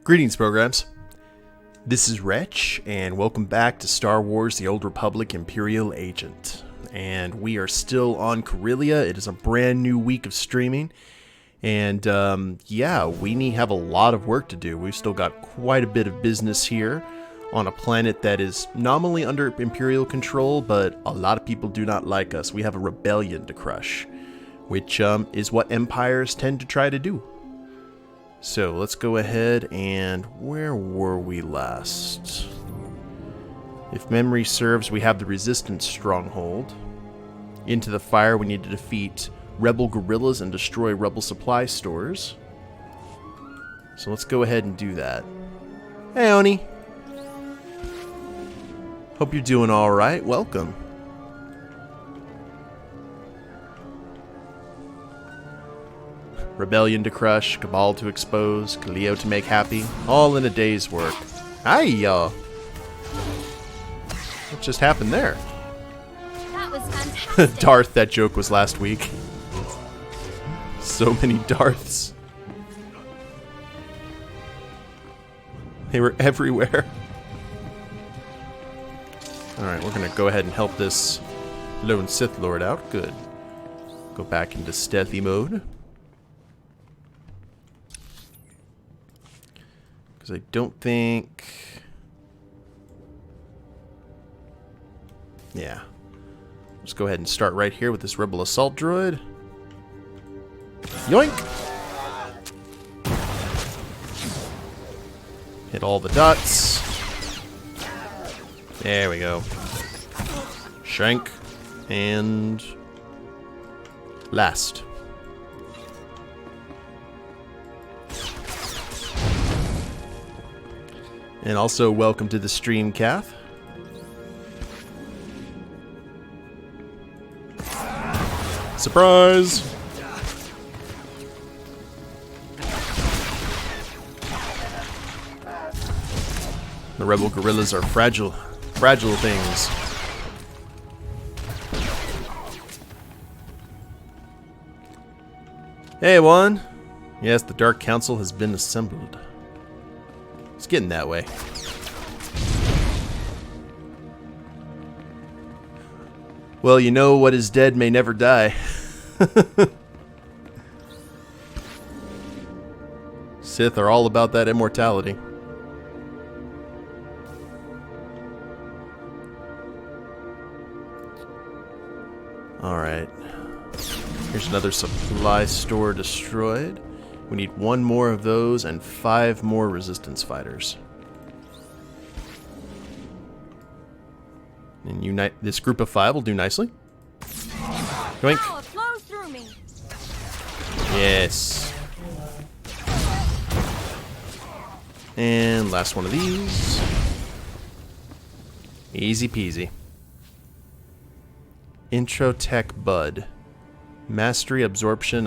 Greetings, programs. This is Wretch, and welcome back to Star Wars The Old Republic Imperial Agent. And we are still on Corellia. It is a brand new week of streaming. And yeah, we have a lot of work to do. We've still got quite a bit of business here on a planet that is nominally under Imperial control, but a lot of people do not like us. We have a rebellion to crush, which is what empires tend to try to do. So let's go ahead and where were we last? If memory serves, we have the Resistance stronghold. Into the fire, we need to defeat rebel guerrillas and destroy rebel supply stores. So let's go ahead and do that. Hey, Oni. Hope you're doing all right. Welcome. Rebellion to crush, Cabal to expose, Cleo to make happy, all in a day's work. Hiya! What just happened there? That was fantastic. Darth, that joke was last week. So many Darths. They were everywhere. Alright, we're gonna go ahead and help this lone Sith Lord out. Good. Go back into stealthy mode. I don't think... Yeah. Let's go ahead and start right here with this Rebel Assault Droid. Yoink! Hit all the dots. There we go. Shank. And... last. And also, welcome to the stream, Kath. Surprise! The rebel guerrillas are fragile things. Hey, Juan. Yes, the Dark Council has been assembled. It's getting that way. Well, you know what is dead may never die. Sith are all about that immortality. Alright. Here's another supply store destroyed. We need one more of those and 5 more resistance fighters. And unite this group of 5 will do nicely. Yoink. Power flows through me. Yes. And last one of these. Easy peasy. Intro Tech Bud. Mastery, absorption,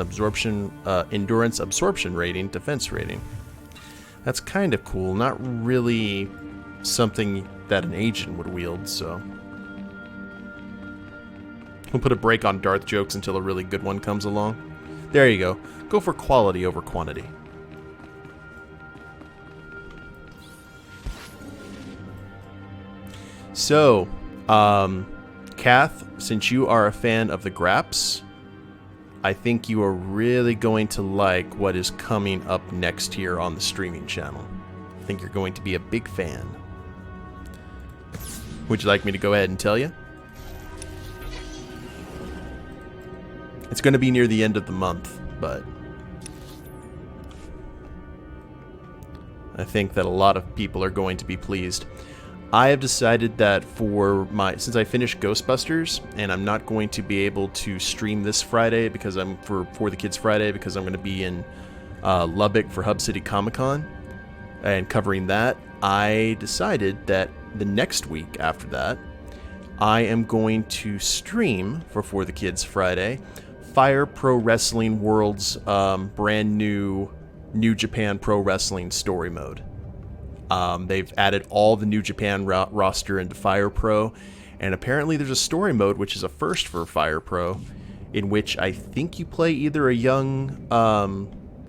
endurance, absorption rating, defense rating. That's kind of cool. Not really something that an agent would wield, so. We'll put a break on Darth jokes until a really good one comes along. There you go. Go for quality over quantity. So, Kath, since you are a fan of the Graps, I think you are really going to like what is coming up next here on the streaming channel. I think you're going to be a big fan. Would you like me to go ahead and tell you? It's going to be near the end of the month, but I think that a lot of people are going to be pleased. I have decided that since I finished Ghostbusters, and I'm not going to be able to stream this Friday because for the Kids Friday because I'm going to be in Lubbock for Hub City Comic Con and covering that, I decided that the next week after that, I am going to stream for the Kids Friday Fire Pro Wrestling World's brand new New Japan Pro Wrestling story mode. They've added all the New Japan roster into Fire Pro, and apparently there's a story mode, which is a first for Fire Pro, in which I think you play either a young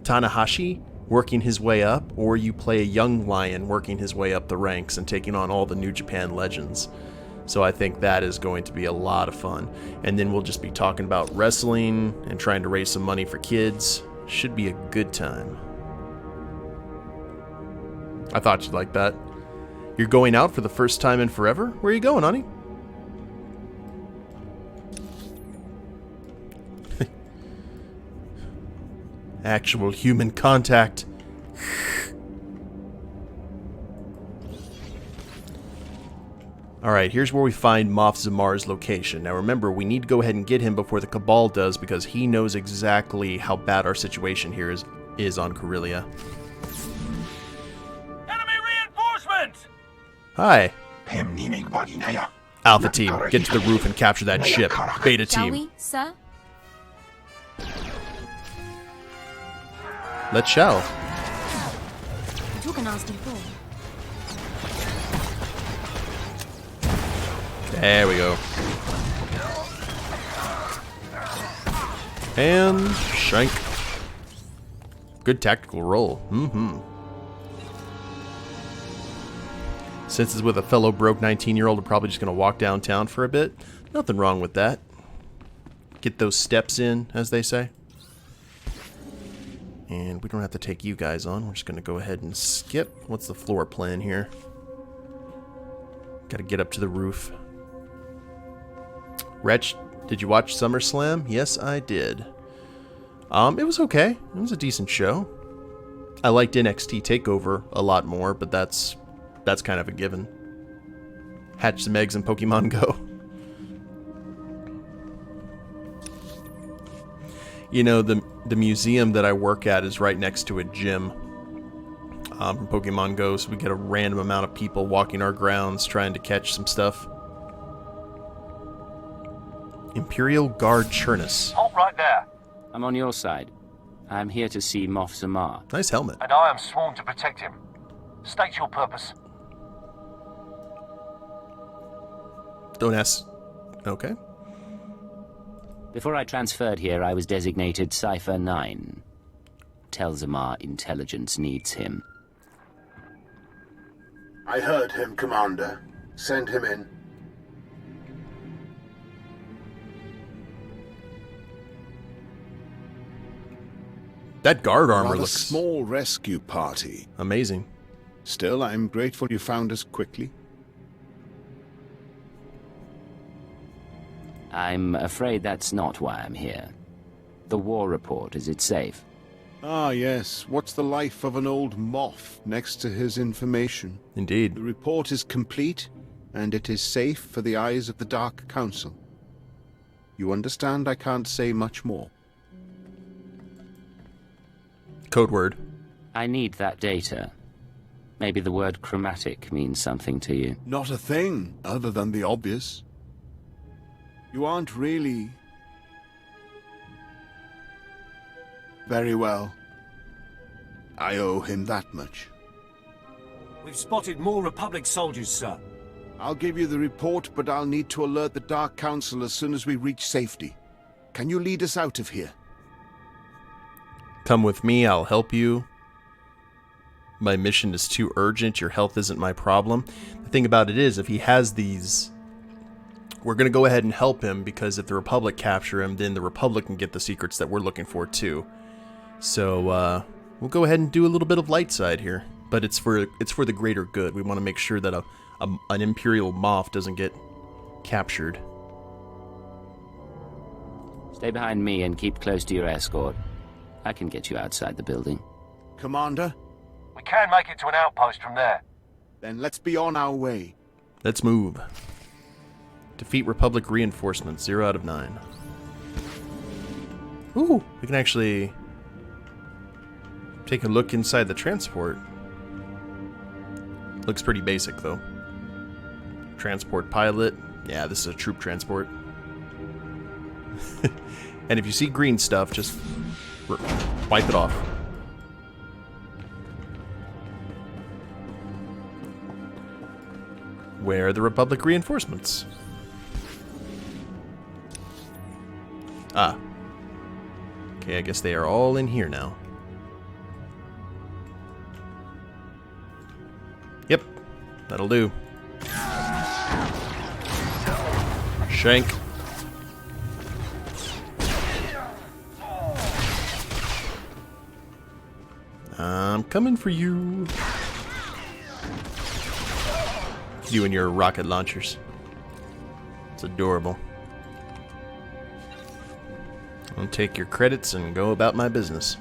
Tanahashi working his way up, or you play a young lion working his way up the ranks and taking on all the New Japan legends. So I think that is going to be a lot of fun. And then we'll just be talking about wrestling and trying to raise some money for kids. Should be a good time. I thought you'd like that. You're going out for the first time in forever? Where are you going, honey? Actual human contact. Alright, here's where we find Moff Zamar's location. Now remember, we need to go ahead and get him before the Cabal does, because he knows exactly how bad our situation here is on Corellia. Enemy reinforcements! Hi. Alpha team, get to the roof and capture that ship. Beta Shall team. we, sir? Let's shall. You took a nasty fall. There we go. And shank. Good tactical roll. Since it's with a fellow broke 19-year-old, we're probably just going to walk downtown for a bit. Nothing wrong with that. Get those steps in, as they say. And we don't have to take you guys on. We're just going to go ahead and skip. What's the floor plan here? Got to get up to the roof. Wretch, did you watch SummerSlam? Yes, I did. It was okay. It was a decent show. I liked NXT TakeOver a lot more, but that's kind of a given. Hatch some eggs in Pokemon Go. You know, the museum that I work at is right next to a gym from Pokemon Go, so we get a random amount of people walking our grounds trying to catch some stuff. Imperial Guard Chernus. Halt right there. I'm on your side. I'm here to see Moff Zamar. Nice helmet. And I am sworn to protect him. State your purpose. Don't ask. Okay. Before I transferred here, I was designated Cypher 9. Tell Zamar intelligence needs him. I heard him, Commander. Send him in. That guard armor Rather looks small rescue party. amazing. Still, I'm grateful you found us quickly. I'm afraid that's not why I'm here. The war report, is it safe? Ah, yes. What's the life of an old moth next to his information? Indeed. The report is complete, and it is safe for the eyes of the Dark Council. You understand I can't say much more. Code word. I need that data. Maybe the word chromatic means something to you. Not a thing, other than the obvious. You aren't really... very well. I owe him that much. We've spotted more Republic soldiers, sir. I'll give you the report, but I'll need to alert the Dark Council as soon as we reach safety. Can you lead us out of here? Come with me, I'll help you. My mission is too urgent, your health isn't my problem. The thing about it is, if he has these... We're going to go ahead and help him, because if the Republic capture him, then the Republic can get the secrets that we're looking for too. So, we'll go ahead and do a little bit of light side here. But it's for the greater good. We want to make sure that an Imperial moth doesn't get captured. Stay behind me and keep close to your escort. I can get you outside the building. Commander? We can make it to an outpost from there. Then let's be on our way. Let's move. Defeat Republic reinforcements, 0 out of 9. Ooh, we can actually take a look inside the transport. Looks pretty basic, though. Transport pilot. Yeah, this is a troop transport. And if you see green stuff, just wipe it off. Where are the Republic reinforcements? Ah. Okay, I guess they are all in here now. That'll do. Shank. I'm coming for you. You and your rocket launchers. It's adorable. I'll take your credits and go about my business.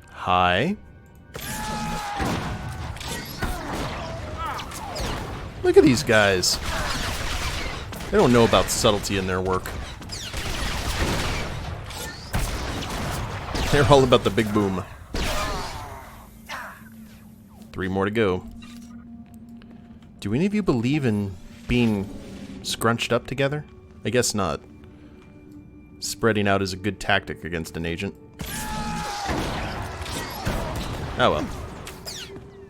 Hi. Look at these guys. They don't know about subtlety in their work. They're all about the big boom. 3 more to go. Do any of you believe in being scrunched up together? I guess not. Spreading out is a good tactic against an agent. Oh well.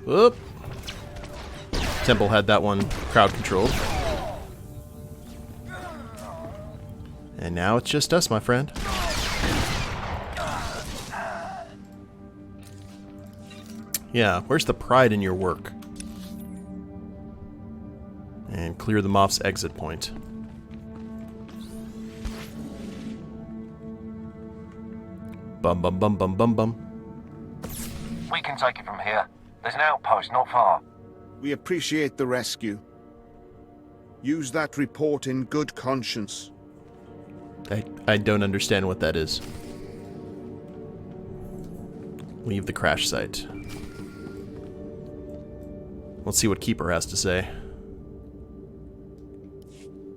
Whoop. Temple had that one crowd controlled. And now it's just us, my friend. Yeah, where's the pride in your work? And clear the Moff's exit point. Bum bum bum bum bum bum. We can take it from here. There's an outpost not far. We appreciate the rescue. Use that report in good conscience. I don't understand what that is. Leave the crash site. Let's see what Keeper has to say.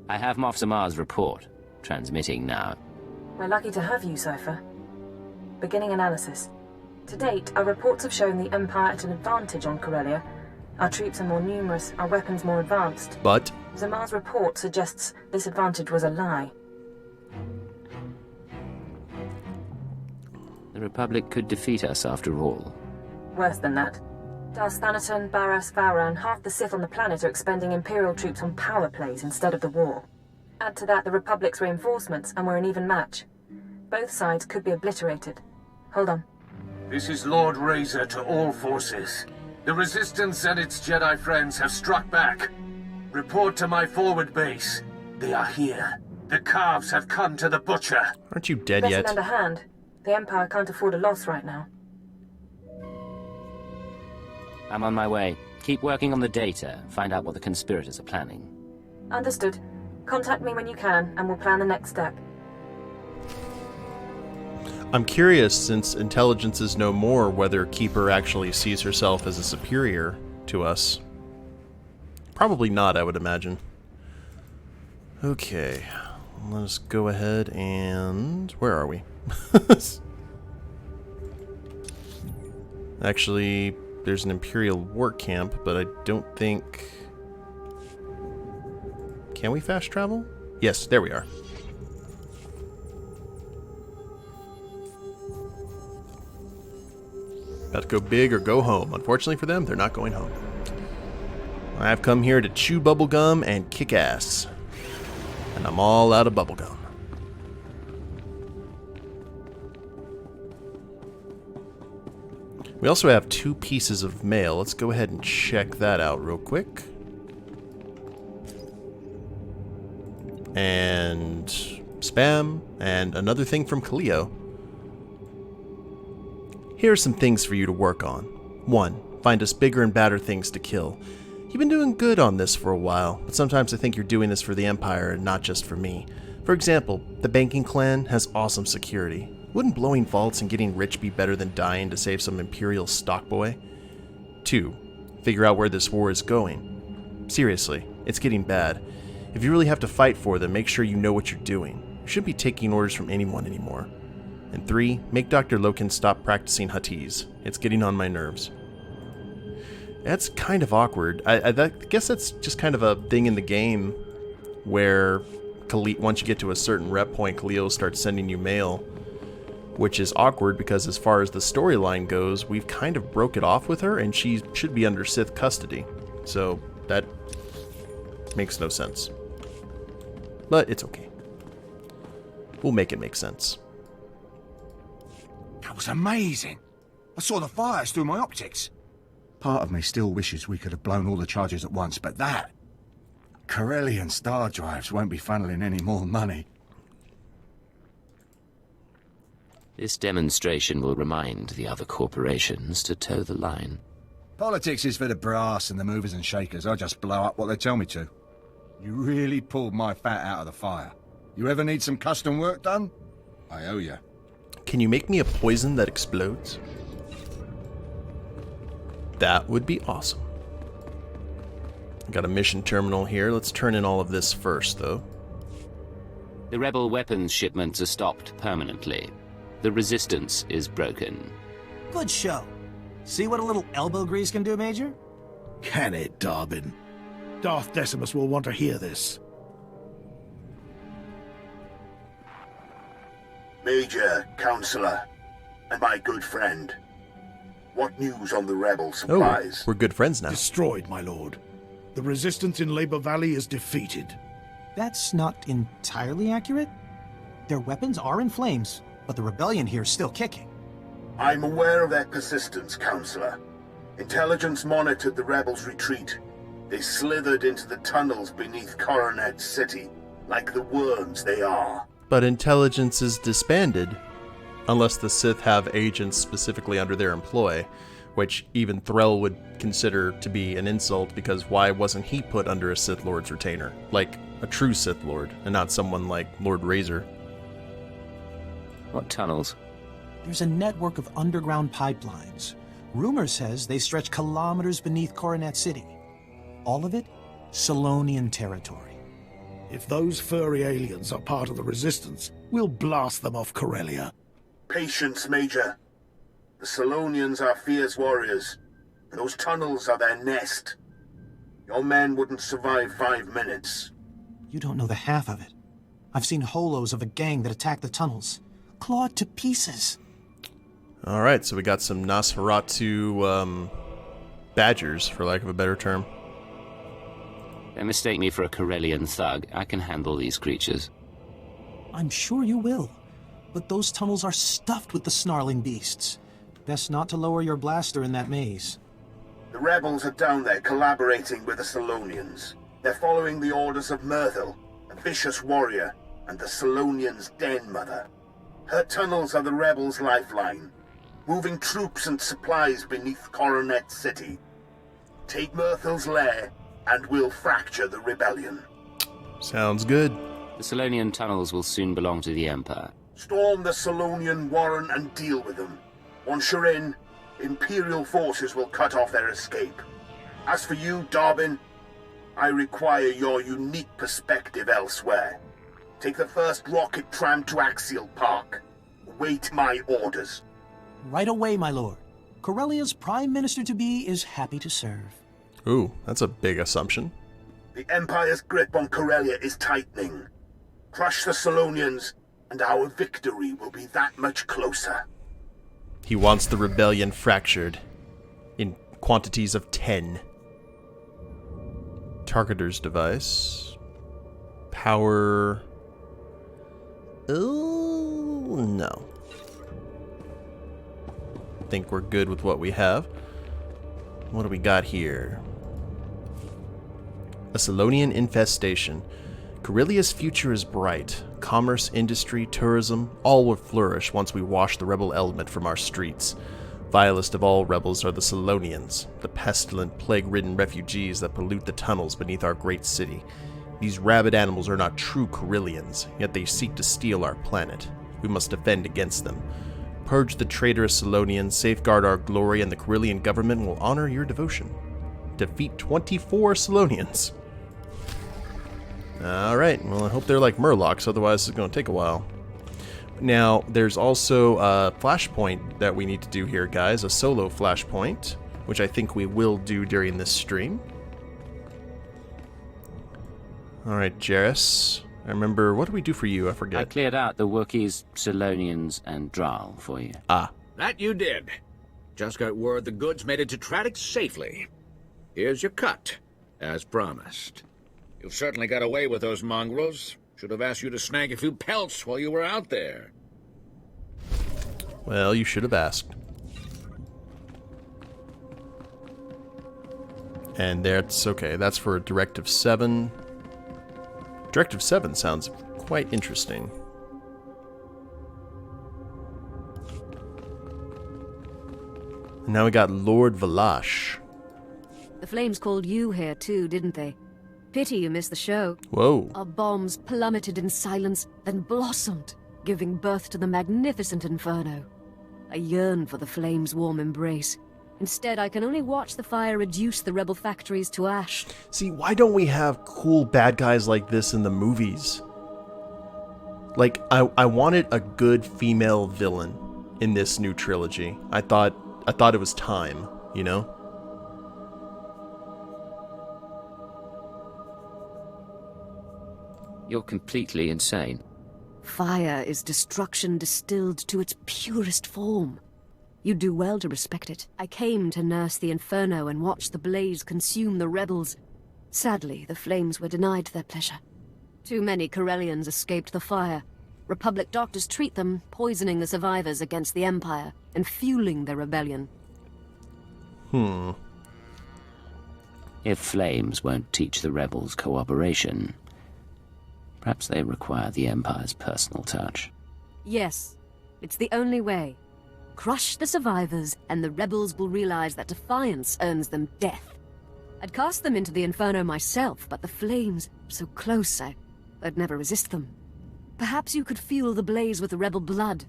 I have Moff Zamar's report. Transmitting now. We're lucky to have you, Cypher. Beginning analysis. To date, our reports have shown the Empire at an advantage on Corellia. Our troops are more numerous, our weapons more advanced. But Zamar's report suggests this advantage was a lie. The Republic could defeat us after all. Worse than that. Darth Thanaton, Barras, Vowran, half the Sith on the planet are expending Imperial troops on power plays instead of the war. Add to that the Republic's reinforcements, and we're an even match. Both sides could be obliterated. Hold on. This is Lord Razor to all forces. The Resistance and its Jedi friends have struck back. Report to my forward base. They are here. The calves have come to the butcher. Aren't you dead Better yet? lend a hand. The Empire can't afford a loss right now. I'm on my way. Keep working on the data. Find out what the conspirators are planning. Understood. Contact me when you can, and we'll plan the next step. I'm curious, since intelligences know more, whether Keeper actually sees herself as a superior to us. Probably not, I would imagine. Okay, let us go ahead and... Where are we? Actually, there's an Imperial work camp, but I don't think... Can we fast travel? Yes, there we are. About to go big or go home. Unfortunately for them, they're not going home. I've come here to chew bubblegum and kick ass. And I'm all out of bubblegum. We also have 2 pieces of mail. Let's go ahead and check that out real quick. And spam, and another thing from Kaleo. Here are some things for you to work on. 1. Find us bigger and badder things to kill. You've been doing good on this for a while, but sometimes I think you're doing this for the Empire and not just for me. For example, the banking clan has awesome security. Wouldn't blowing vaults and getting rich be better than dying to save some Imperial stockboy? 2. Figure out where this war is going. Seriously, it's getting bad. If you really have to fight for them, make sure you know what you're doing. You shouldn't be taking orders from anyone anymore. And 3, make Dr. Loken stop practicing Huttese. It's getting on my nerves. That's kind of awkward. I guess that's just kind of a thing in the game where once you get to a certain rep point, Kaleo starts sending you mail, which is awkward because as far as the storyline goes, we've kind of broke it off with her and she should be under Sith custody. So that makes no sense. But it's okay. We'll make it make sense. That was amazing. I saw the fires through my optics. Part of me still wishes we could have blown all the charges at once, but that... Corellian star drives won't be funneling any more money. This demonstration will remind the other corporations to toe the line. Politics is for the brass and the movers and shakers. I just blow up what they tell me to. You really pulled my fat out of the fire. You ever need some custom work done? I owe you. Can you make me a poison that explodes? That would be awesome. Got a mission terminal here. Let's turn in all of this first, though. The rebel weapons shipments are stopped permanently. The resistance is broken. Good show. See what a little elbow grease can do, Major? Can it, Dobbin? Darth Decimus will want to hear this. Major, Counselor, and my good friend. What news on the rebel supplies? Oh, we're good friends now. Destroyed, my lord. The resistance in Labor Valley is defeated. That's not entirely accurate. Their weapons are in flames, but the rebellion here is still kicking. I'm aware of their persistence, Counselor. Intelligence monitored the rebels' retreat. They slithered into the tunnels beneath Coronet City, like the worms they are. But intelligence is disbanded, unless the Sith have agents specifically under their employ, which even Threll would consider to be an insult, because why wasn't he put under a Sith Lord's retainer? Like a true Sith Lord, and not someone like Lord Razor. What tunnels? There's a network of underground pipelines. Rumor says they stretch kilometers beneath Coronet City. All of it, Solonian territory. If those furry aliens are part of the Resistance, we'll blast them off Corellia. Patience, Major. The Solonians are fierce warriors, and those tunnels are their nest. Your men wouldn't survive 5 minutes. You don't know the half of it. I've seen holos of a gang that attacked the tunnels. Clawed to pieces. Alright, so we got some Nosferatu, badgers, for lack of a better term. Don't mistake me for a Corellian thug. I can handle these creatures. I'm sure you will. But those tunnels are stuffed with the snarling beasts. Best not to lower your blaster in that maze. The rebels are down there collaborating with the Solonians. They're following the orders of Myrthil, a vicious warrior, and the Solonians' den mother. Her tunnels are the rebels' lifeline, moving troops and supplies beneath Coronet City. Take Myrthil's lair, and we'll fracture the rebellion. Sounds good. The Solonian tunnels will soon belong to the Empire. Storm the Solonian warren and deal with them. Once you're in, Imperial forces will cut off their escape. As for you, Dobbin, I require your unique perspective elsewhere. Take the first rocket tram to Axial Park. Wait my orders. Right away, my lord. Corellia's Prime Minister-to-be is happy to serve. Ooh, that's a big assumption. The Empire's grip on Corellia is tightening. Crush the Solonians, and our victory will be that much closer. He wants the rebellion fractured in quantities of 10. Targeter's device. Power. Oh, no. I think we're good with what we have. What do we got here? A Solonian infestation. Corellia's future is bright. Commerce, industry, tourism, all will flourish once we wash the rebel element from our streets. Vilest of all rebels are the Solonians, the pestilent, plague-ridden refugees that pollute the tunnels beneath our great city. These rabid animals are not true Corellians, yet they seek to steal our planet. We must defend against them. Purge the traitorous Solonians, safeguard our glory, and the Corellian government will honor your devotion. Defeat 24 Solonians. Alright, well I hope they're like Murlocs, otherwise it's going to take a while. Now, there's also a flashpoint that we need to do here, guys. A solo flashpoint, which I think we will do during this stream. Alright, Jarrus. I remember, what did we do for you? I forget. I cleared out the Wookiees, Solonians, and Threll for you. Ah. That you did. Just got word the goods made it to Tradix safely. Here's your cut, as promised. You've certainly got away with those mongrels. Should have asked you to snag a few pelts while you were out there. Well, you should have asked. And that's okay. That's for Directive 7. Directive 7 sounds quite interesting. And now we got Lord Valash. The Flames called you here too, didn't they? Pity you missed the show. Whoa. Our bombs plummeted in silence, then blossomed, giving birth to the magnificent inferno. I yearn for the Flames' warm embrace. Instead, I can only watch the fire reduce the rebel factories to ash. See, why don't we have cool bad guys like this in the movies? Like, I wanted a good female villain in this new trilogy. I thought it was time, you know? You're completely insane. Fire is destruction distilled to its purest form. You do well to respect it. I came to nurse the inferno and watch the blaze consume the rebels. Sadly, the Flames were denied their pleasure. Too many Corellians escaped the fire. Republic doctors treat them, poisoning the survivors against the Empire and fueling their rebellion. If Flames won't teach the rebels cooperation, perhaps they require the Empire's personal touch. Yes, it's the only way. Crush the survivors, and the rebels will realize that defiance earns them death. I'd cast them into the Inferno myself, but the Flames were so close, I'd never resist them. Perhaps you could fuel the blaze with the rebel blood.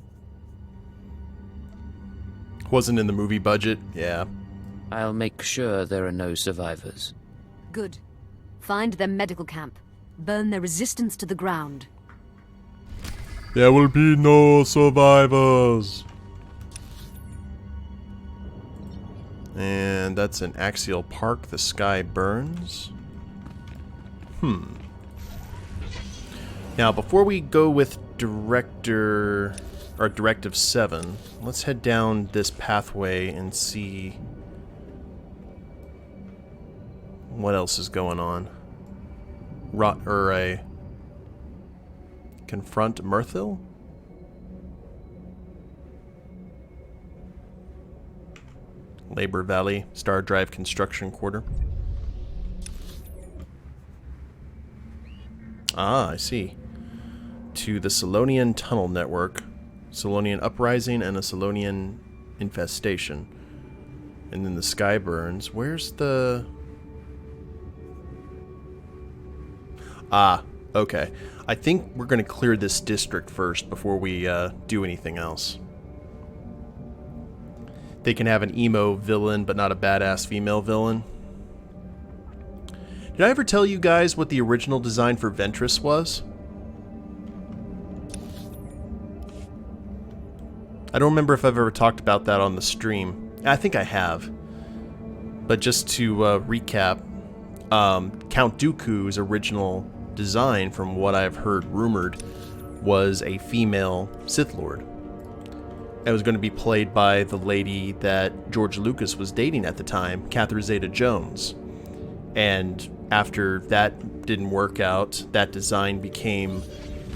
Wasn't in the movie budget, yeah. I'll make sure there are no survivors. Good. Find their medical camp. Burn their resistance to the ground. There will be no survivors. And that's an Axial Park. The sky burns. Now, before we go with Directive 7, let's head down this pathway and see what else is going on. Confront Mirthil? Labor Valley, Star Drive Construction Quarter. Ah, I see. To the Solonian Tunnel Network, Solonian Uprising, and a Solonian Infestation. And then the sky burns. Where's the... Ah, okay. I think we're going to clear this district first before we do anything else. They can have an emo villain, but not a badass female villain. Did I ever tell you guys what the original design for Ventress was? I don't remember if I've ever talked about that on the stream. I think I have. But just to recap, Count Dooku's original design, from what I've heard rumored, was a female Sith Lord. It was going to be played by the lady that George Lucas was dating at the time, Catherine Zeta-Jones. And after that didn't work out, that design became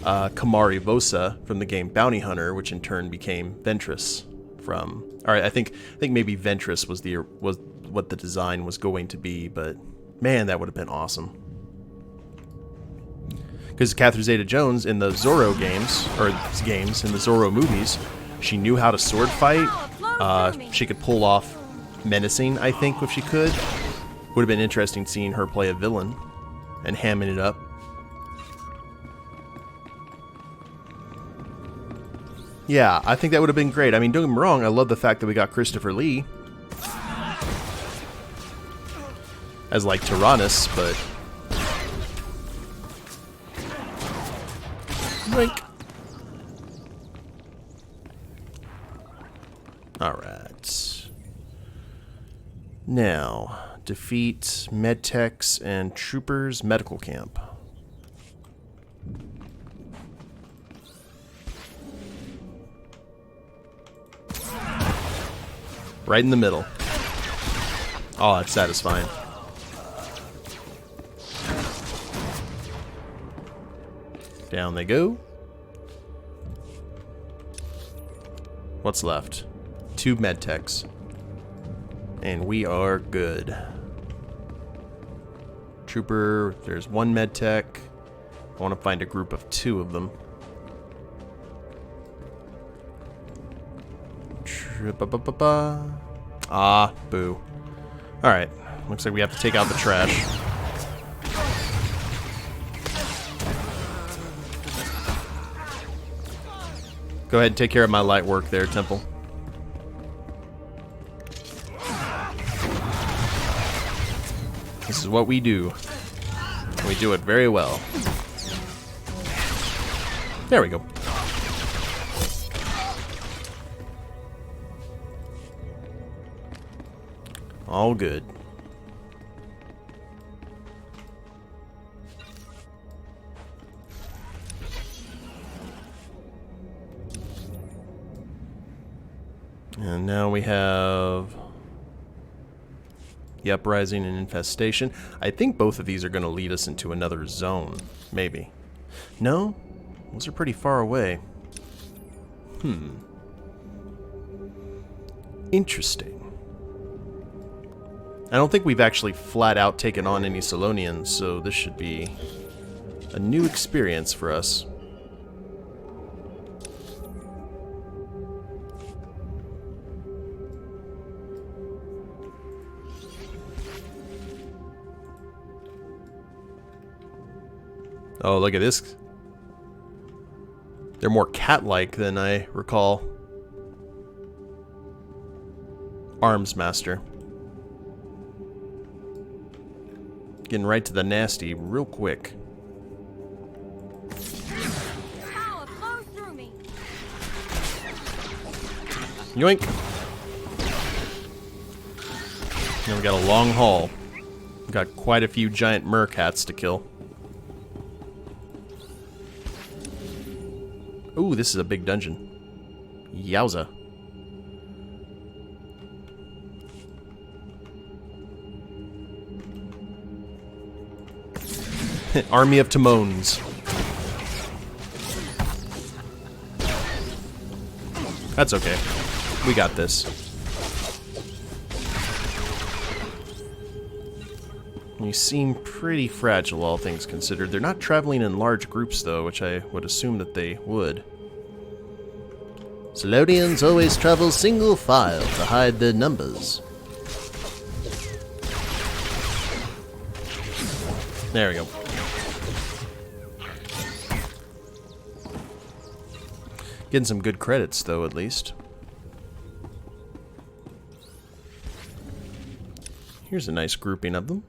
Kamari Vosa from the game Bounty Hunter, which in turn became Ventress from... Alright, I think maybe Ventress was what the design was going to be, but man, that would have been awesome. Because Catherine Zeta-Jones in the Zorro games, in the Zorro movies, she knew how to sword fight. She could pull off menacing, I think, if she could. Would have been interesting seeing her play a villain and hamming it up. Yeah, I think that would have been great. I mean, don't get me wrong, I love the fact that we got Christopher Lee as, like, Tyrannus, but... Blink. Alright. Now, defeat medtechs and troopers medical camp. Right in the middle. Oh, that's satisfying. Down they go. What's left? 2 medtechs. And we are good. Trooper, there's 1 medtech. I want to find a group of 2 of them. Ah, boo. Alright, looks like we have to take out the trash. Go ahead and take care of my light work there, Temple. This is what we do. And we do it very well. There we go. All good. And now we have the Uprising and Infestation. I think both of these are going to lead us into another zone. Maybe. No? Those are pretty far away. Interesting. I don't think we've actually flat out taken on any Solonians, so this should be a new experience for us. Oh, look at this. They're more cat-like than I recall. Arms Master. Getting right to the nasty real quick. Power flows through me. Yoink! Now we got a long haul. We got quite a few giant mercats to kill. Ooh, this is a big dungeon. Yowza. Army of Timons. That's okay. We got this. You seem pretty fragile, all things considered. They're not traveling in large groups, though, which I would assume that they would. Solonians always travel single file to hide their numbers. There we go. Getting some good credits, though, at least. Here's a nice grouping of them.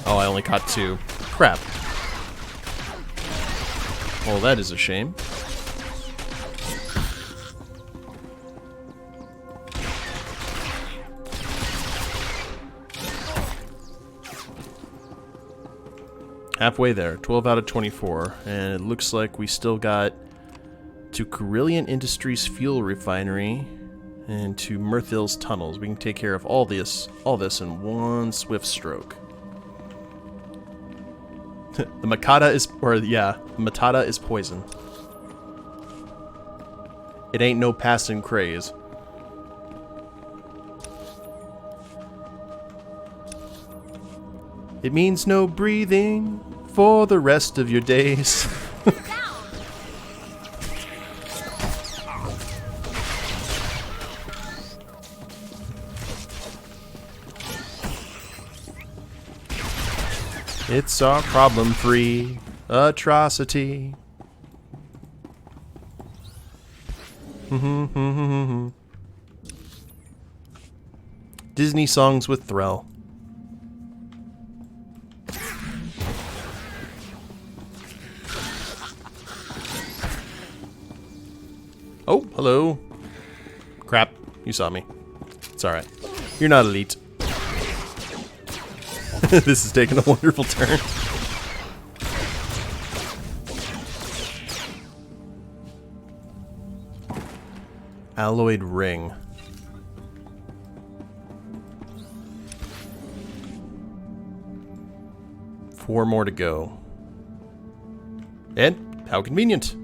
Oh, I only caught 2. Crap. Well, that is a shame. Halfway there, 12 out of 24, and it looks like we still got to Corellian Industries Fuel Refinery and to Mirthill's Tunnels. We can take care of all this in one swift stroke. The Matata is poison. It ain't no passing craze. It means no breathing for the rest of your days. It's our problem-free atrocity. Disney songs with Threll. Oh, hello. Crap, you saw me. It's alright. You're not elite. This is taking a wonderful turn. Alloyed ring. 4 more to go. And how convenient.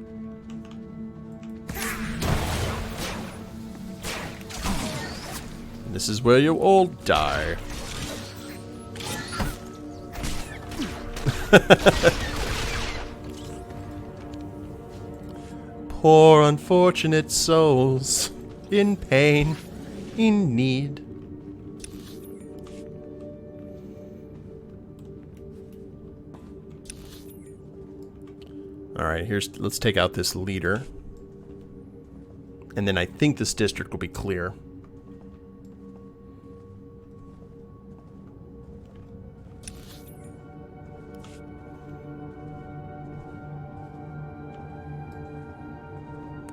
This is where you all die. Poor unfortunate souls, in pain, in need. Alright, let's take out this leader. And then I think this district will be clear.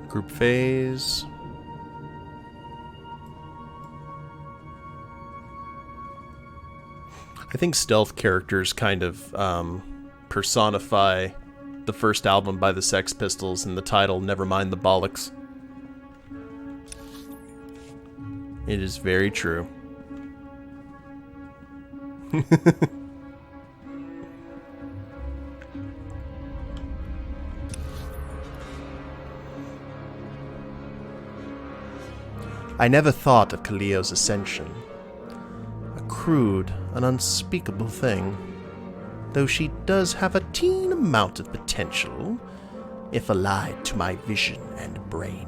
Group phase. I think stealth characters kind of personify the first album by the Sex Pistols and the title Nevermind the Bollocks. It is very true. I never thought of Kaliyo's ascension. A crude, an unspeakable thing. Though she does have a teen amount of potential, if allied to my vision and brain.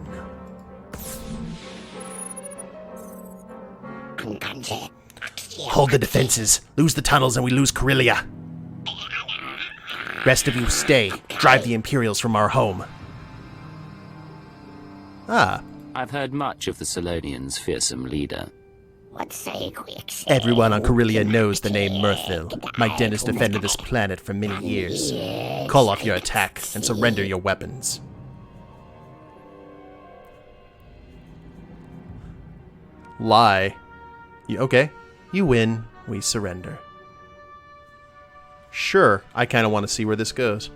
Hold the defenses, lose the tunnels, and we lose Corellia. Rest of you stay, drive the Imperials from our home. Ah. I've heard much of the Solonians' fearsome leader. Everyone on Corellia knows the name Mirthville. My den has defended this planet for many years. Call off your attack and surrender your weapons. Lie. Okay, you win, we surrender. Sure, I kind of want to see where this goes.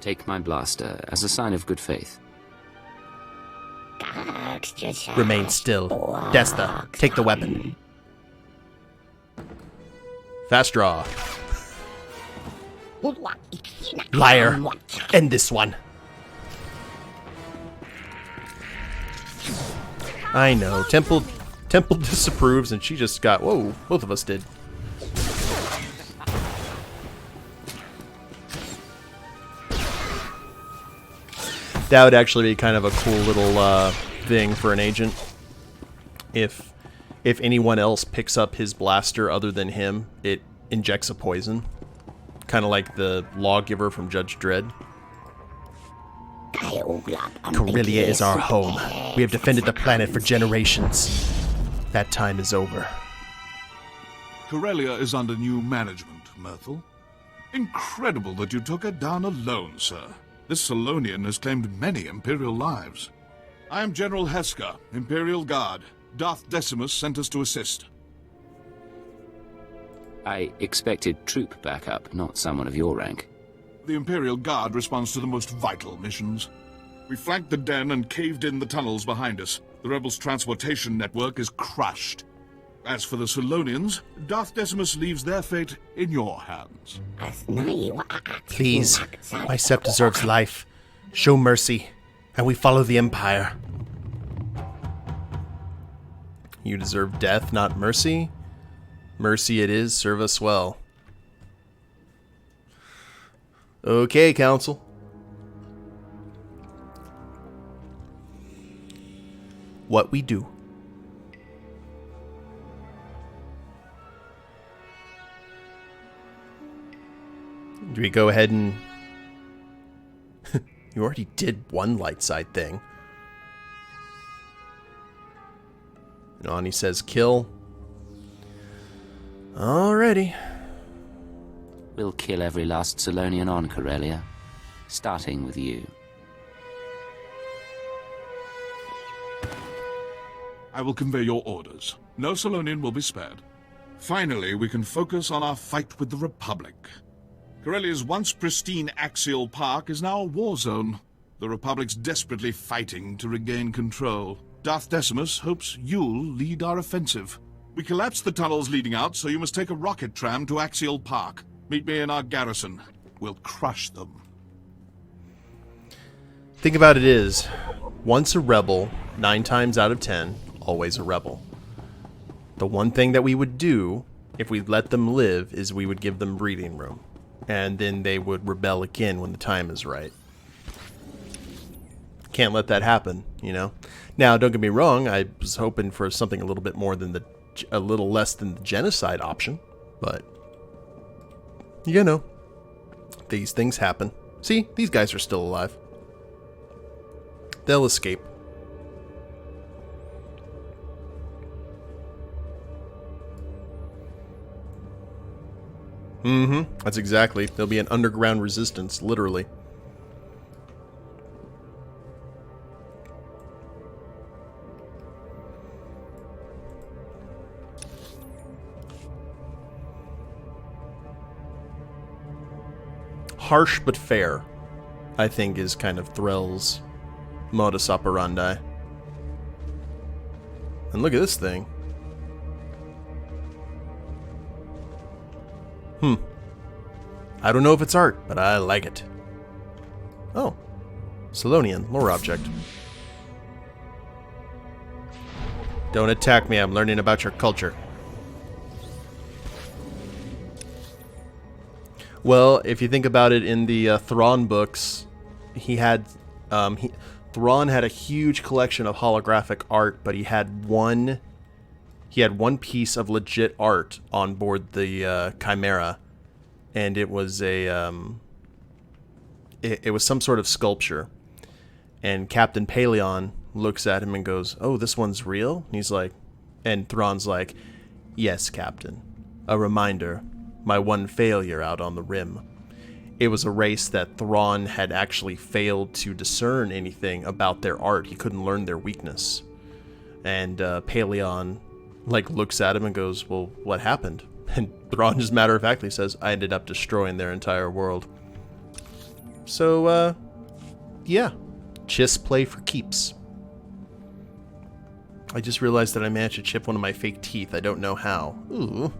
Take my blaster as a sign of good faith. Remain still. Desta, take the weapon. Fast draw. Liar. End this one. I know. Temple disapproves and she just got... Whoa, both of us did. That would actually be kind of a cool little thing for an agent. If anyone else picks up his blaster other than him, it injects a poison. Kind of like the lawgiver from Judge Dredd. Corellia is our home. We have defended the planet for generations. That time is over. Corellia is under new management, Myrtle. Incredible that you took her down alone, sir. This Solonian has claimed many Imperial lives. I am General Heska, Imperial Guard. Darth Decimus sent us to assist. I expected troop backup, not someone of your rank. The Imperial Guard responds to the most vital missions. We flanked the den and caved in the tunnels behind us. The rebels' transportation network is crushed. As for the Solonians, Darth Decimus leaves their fate in your hands. Please, my Sept deserves life. Show mercy, and we follow the Empire. You deserve death, not mercy? Mercy it is, serve us well. Okay, Council. What we do. Do we go ahead and... You already did one light side thing. And on he says kill. Alrighty. We'll kill every last Solonian on Corellia, starting with you. I will convey your orders. No Solonian will be spared. Finally, we can focus on our fight with the Republic. Corellia's once pristine axial park is now a war zone. The Republic's desperately fighting to regain control. Darth Decimus hopes you'll lead our offensive. We collapsed the tunnels leading out, so you must take a rocket tram to Axial Park. Meet me in our garrison. We'll crush them. Think about it is, once a rebel, 9 times out of 10, always a rebel. The one thing that we would do, if we let them live, is we would give them breathing room. And then they would rebel again when the time is right. Can't let that happen, you know? Now, don't get me wrong, I was hoping for something a little bit more than a little less than the genocide option, but, you know, these things happen. See, these guys are still alive. They'll escape. That's exactly. There'll be an underground resistance, literally. Harsh but fair, I think, is kind of Threll's modus operandi. And look at this thing. I don't know if it's art, but I like it. Oh. Solonian, lore object. Don't attack me, I'm learning about your culture. Well, if you think about it, in the Thrawn books, Thrawn had a huge collection of holographic art, but he had one piece of legit art on board the Chimera, and it was it was some sort of sculpture. And Captain Paleon looks at him and goes, "Oh, this one's real?" And he's like, and Thrawn's like, "Yes, Captain. A reminder. My one failure out on the rim." It was a race that Thrawn had actually failed to discern anything about their art. He couldn't learn their weakness. And Paleon looks at him and goes, "Well, what happened?" And Thrawn just matter-of-factly says, "I ended up destroying their entire world." So, yeah. Chiss play for keeps. I just realized that I managed to chip one of my fake teeth. I don't know how. Ooh.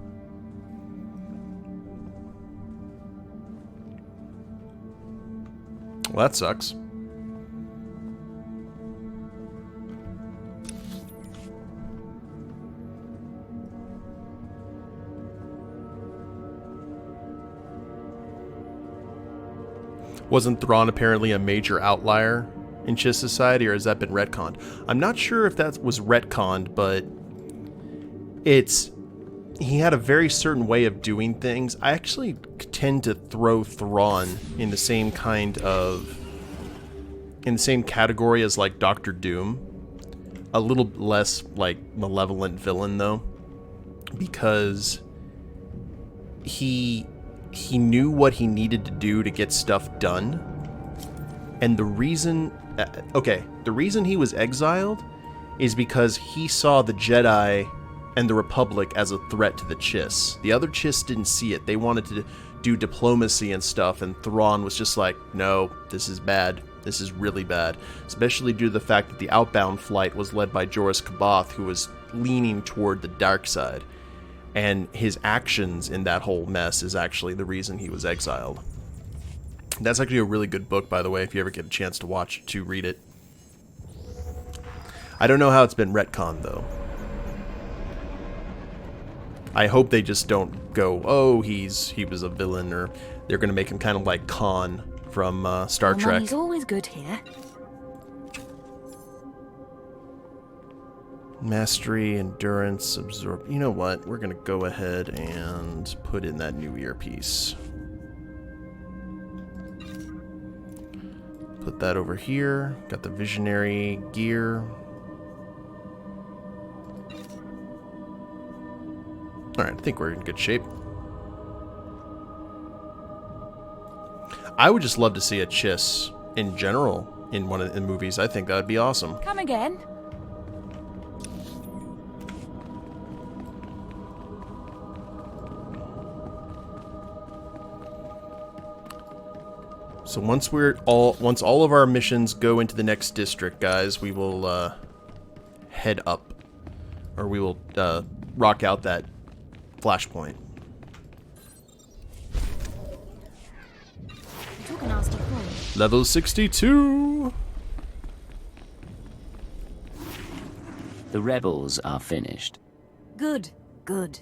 Well, that sucks. Wasn't Thrawn apparently a major outlier in Chiss society, or has that been retconned? I'm not sure if that was retconned, but he had a very certain way of doing things. I actually tend to throw Thrawn in the same category as like Doctor Doom. A little less like malevolent villain though, because he knew what he needed to do to get stuff done. And the reason he was exiled is because he saw the Jedi and the Republic as a threat to the Chiss. The other Chiss didn't see it. They wanted to do diplomacy and stuff, and Thrawn was just like, "No, this is bad. This is really bad." Especially due to the fact that the outbound flight was led by Joruus C'baoth, who was leaning toward the dark side. And his actions in that whole mess is actually the reason he was exiled. That's actually a really good book, by the way, if you ever get a chance to read it. I don't know how it's been retconned, though. I hope they just don't go, "Oh, he was a villain," or they're going to make him kind of like Khan from Star Trek. Money's always good here. Mastery, endurance, absorb. You know what? We're going to go ahead and put in that new earpiece. Put that over here. Got the visionary gear. Alright, I think we're in good shape. I would just love to see a Chiss in general in one of the movies. I think that would be awesome. Come again? So once all of our missions go into the next district, guys, we will head up, or we will rock out that flashpoint. nasty point. Level 62! The rebels are finished. Good, good.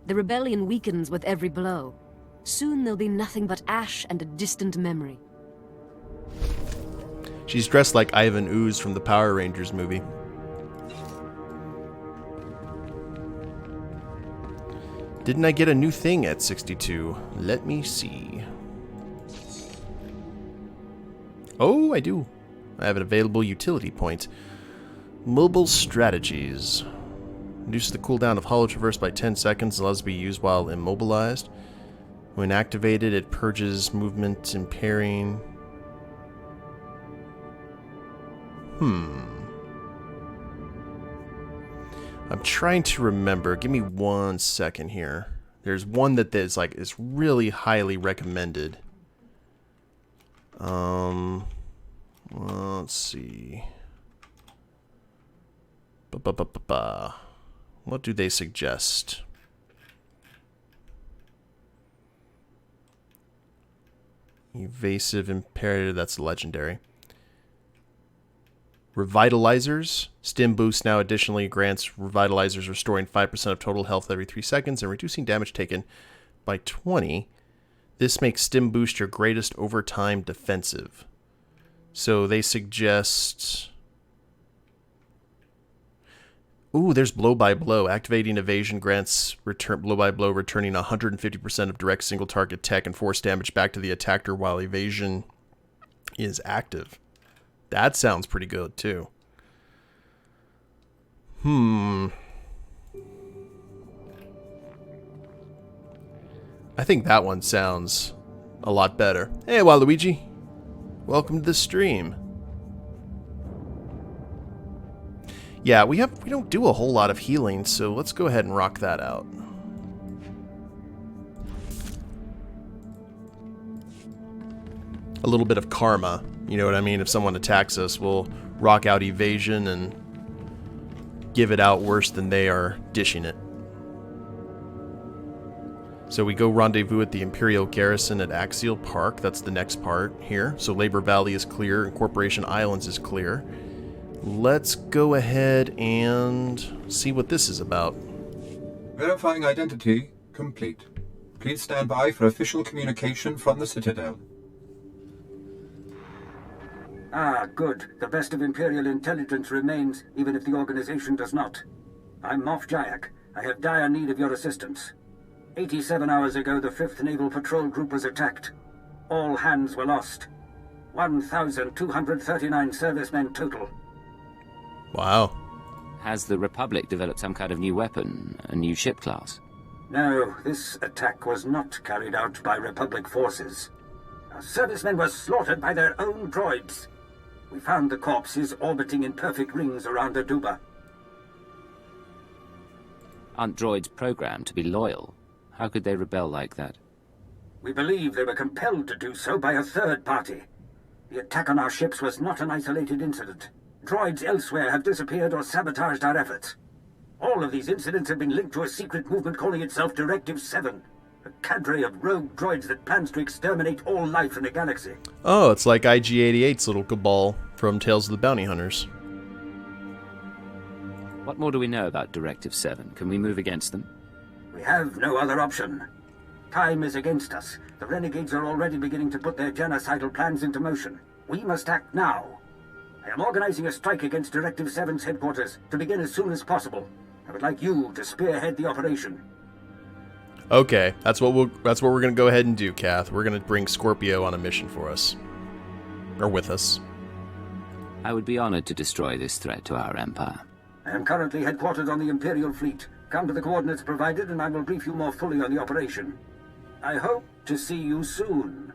The rebellion weakens with every blow. Soon there'll be nothing but ash and a distant memory. She's dressed like Ivan Ooze from the Power Rangers movie. Didn't I get a new thing at 62? Let me see. Oh, I do. I have an available utility point. Mobile strategies. Reduces the cooldown of hollow traverse by 10 seconds. Allows to be used while immobilized. When activated, it purges movement impairing. I'm trying to remember. Give me 1 second here. There's one that is like is really highly recommended. Let's see. What do they suggest? Evasive imperative, that's legendary. Revitalizers. Stim boost now additionally grants revitalizers restoring 5% of total health every 3 seconds and reducing damage taken by 20. This makes Stim boost your greatest overtime defensive. So they suggest... Ooh, there's blow by blow. Activating evasion grants blow by blow, returning 150% of direct single target tech and force damage back to the attacker while evasion is active. That sounds pretty good too. I think that one sounds a lot better. Hey, Waluigi. Welcome to the stream. Yeah, we don't do a whole lot of healing, so let's go ahead and rock that out. A little bit of karma, you know what I mean? If someone attacks us, we'll rock out evasion and give it out worse than they are dishing it. So we go rendezvous at the Imperial Garrison at Axial Park. That's the next part here. So Labor Valley is clear and Corporation Islands is clear. Let's go ahead and see what this is about. Verifying identity complete. Please stand by for official communication from the Citadel. Ah, good. The best of Imperial intelligence remains, even if the organization does not. I'm Moff Jayak. I have dire need of your assistance. 87 hours ago, the 5th Naval Patrol Group was attacked. All hands were lost. 1,239 servicemen total. Wow. Has the Republic developed some kind of new weapon, a new ship class? No, this attack was not carried out by Republic forces. Our servicemen were slaughtered by their own droids. We found the corpses orbiting in perfect rings around Aduba. Aren't droids programmed to be loyal? How could they rebel like that? We believe they were compelled to do so by a third party. The attack on our ships was not an isolated incident. Droids elsewhere have disappeared or sabotaged our efforts. All of these incidents have been linked to a secret movement calling itself Directive 7. A cadre of rogue droids that plans to exterminate all life in the galaxy. Oh, it's like IG-88's little cabal from Tales of the Bounty Hunters. What more do we know about Directive 7? Can we move against them? We have no other option. Time is against us. The renegades are already beginning to put their genocidal plans into motion. We must act now. I am organizing a strike against Directive 7's headquarters to begin as soon as possible. I would like you to spearhead the operation. Okay, that's what we're gonna go ahead and do, Kath. We're gonna bring Scorpio on a mission for us, or with us. I would be honored to destroy this threat to our empire. I am currently headquartered on the Imperial fleet. Come to the coordinates provided, and I will brief you more fully on the operation. I hope to see you soon.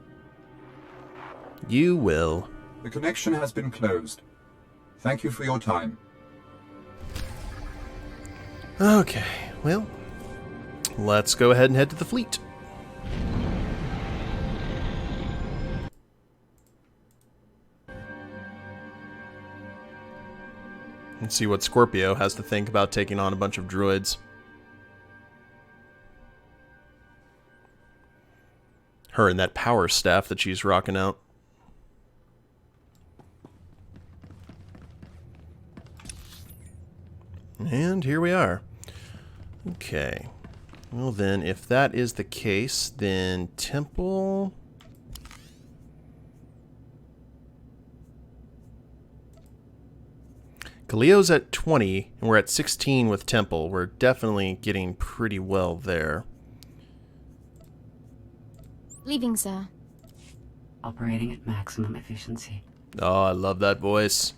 You will. The connection has been closed. Thank you for your time. Okay, well, let's go ahead and head to the fleet. And see what Scorpio has to think about taking on a bunch of droids. Her and that power staff that she's rocking out. And here we are. Okay. Well then, if that is the case, then Temple... Khalil's at 20, and we're at 16 with Temple. We're definitely getting pretty well there. Leaving, sir. Operating at maximum efficiency. Oh, I love that voice.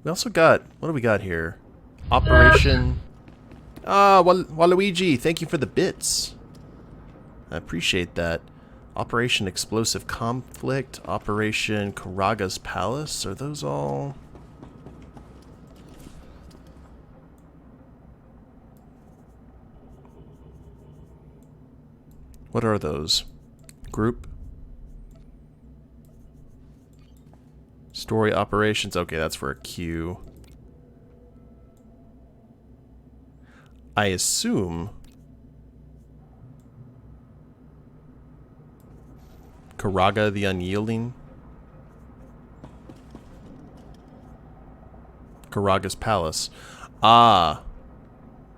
We also got... What do we got here? Operation... Ah, Waluigi, thank you for the bits. I appreciate that. Operation Explosive Conflict, Operation Karaga's Palace. Are those all... What are those? Group? Story Operations. Okay, that's for a queue. I assume... Karaga the Unyielding. Karaga's Palace. Ah.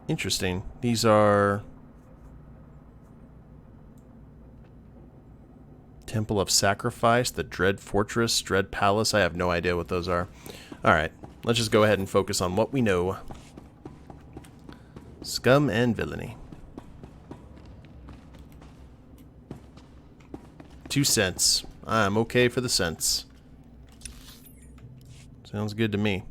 Interesting. These are... Temple of Sacrifice, the Dread Fortress, Dread Palace. I have no idea what those are. Alright. Let's just go ahead and focus on what we know. Scum and Villainy. 2 cents. I'm okay for the cents. Sounds good to me.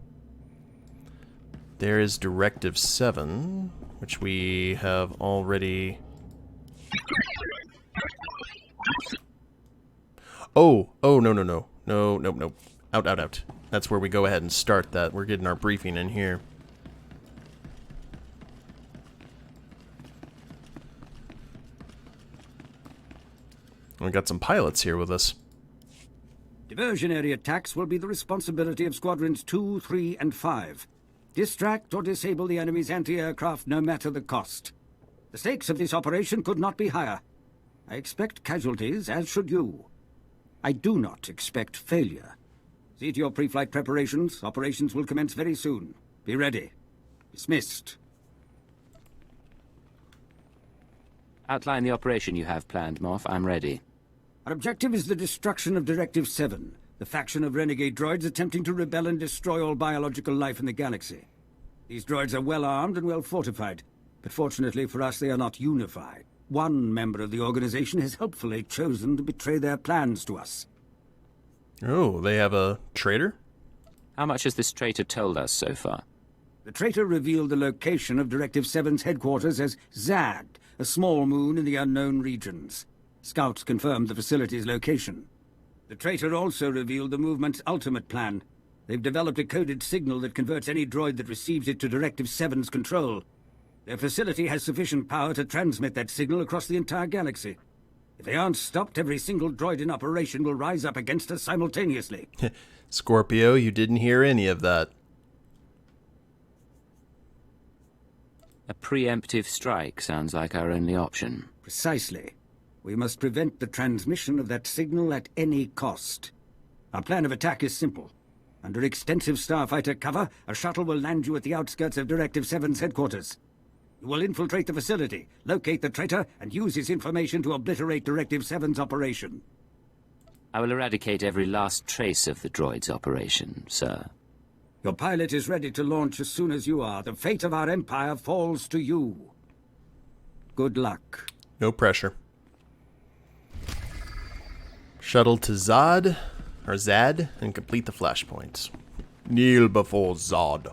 There is Directive 7, which we have already... Oh, no. Out. That's where we go ahead and start that. We're getting our briefing in here. We got some pilots here with us. Diversionary attacks will be the responsibility of Squadrons 2, 3, and 5. Distract or disable the enemy's anti-aircraft no matter the cost. The stakes of this operation could not be higher. I expect casualties, as should you. I do not expect failure. See to your pre-flight preparations. Operations will commence very soon. Be ready. Dismissed. Outline the operation you have planned, Moff. I'm ready. Our objective is the destruction of Directive 7, the faction of renegade droids attempting to rebel and destroy all biological life in the galaxy. These droids are well armed and well fortified, but fortunately for us they are not unified. One member of the organization has helpfully chosen to betray their plans to us. Oh, they have a traitor? How much has this traitor told us so far? The traitor revealed the location of Directive 7's headquarters as Zad, a small moon in the unknown regions. Scouts confirmed the facility's location. The traitor also revealed the movement's ultimate plan. They've developed a coded signal that converts any droid that receives it to Directive 7's control. Their facility has sufficient power to transmit that signal across the entire galaxy. If they aren't stopped, every single droid in operation will rise up against us simultaneously. Scorpio, you didn't hear any of that. A preemptive strike sounds like our only option. Precisely. We must prevent the transmission of that signal at any cost. Our plan of attack is simple. Under extensive starfighter cover, a shuttle will land you at the outskirts of Directive 7's headquarters. You will infiltrate the facility, locate the traitor, and use his information to obliterate Directive 7's operation. I will eradicate every last trace of the droid's operation, sir. Your pilot is ready to launch as soon as you are. The fate of our empire falls to you. Good luck. No pressure. Shuttle to Zad, and complete the flashpoints. Kneel before Zod.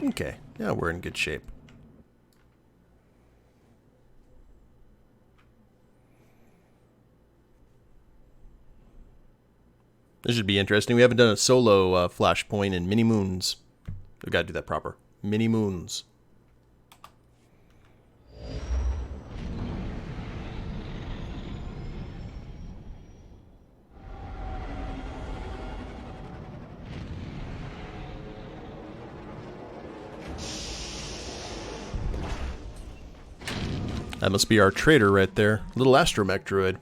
Okay, yeah, we're in good shape. This should be interesting. We haven't done a solo flashpoint in many moons. We've got to do that proper. Many moons. That must be our traitor right there. Little astromech droid.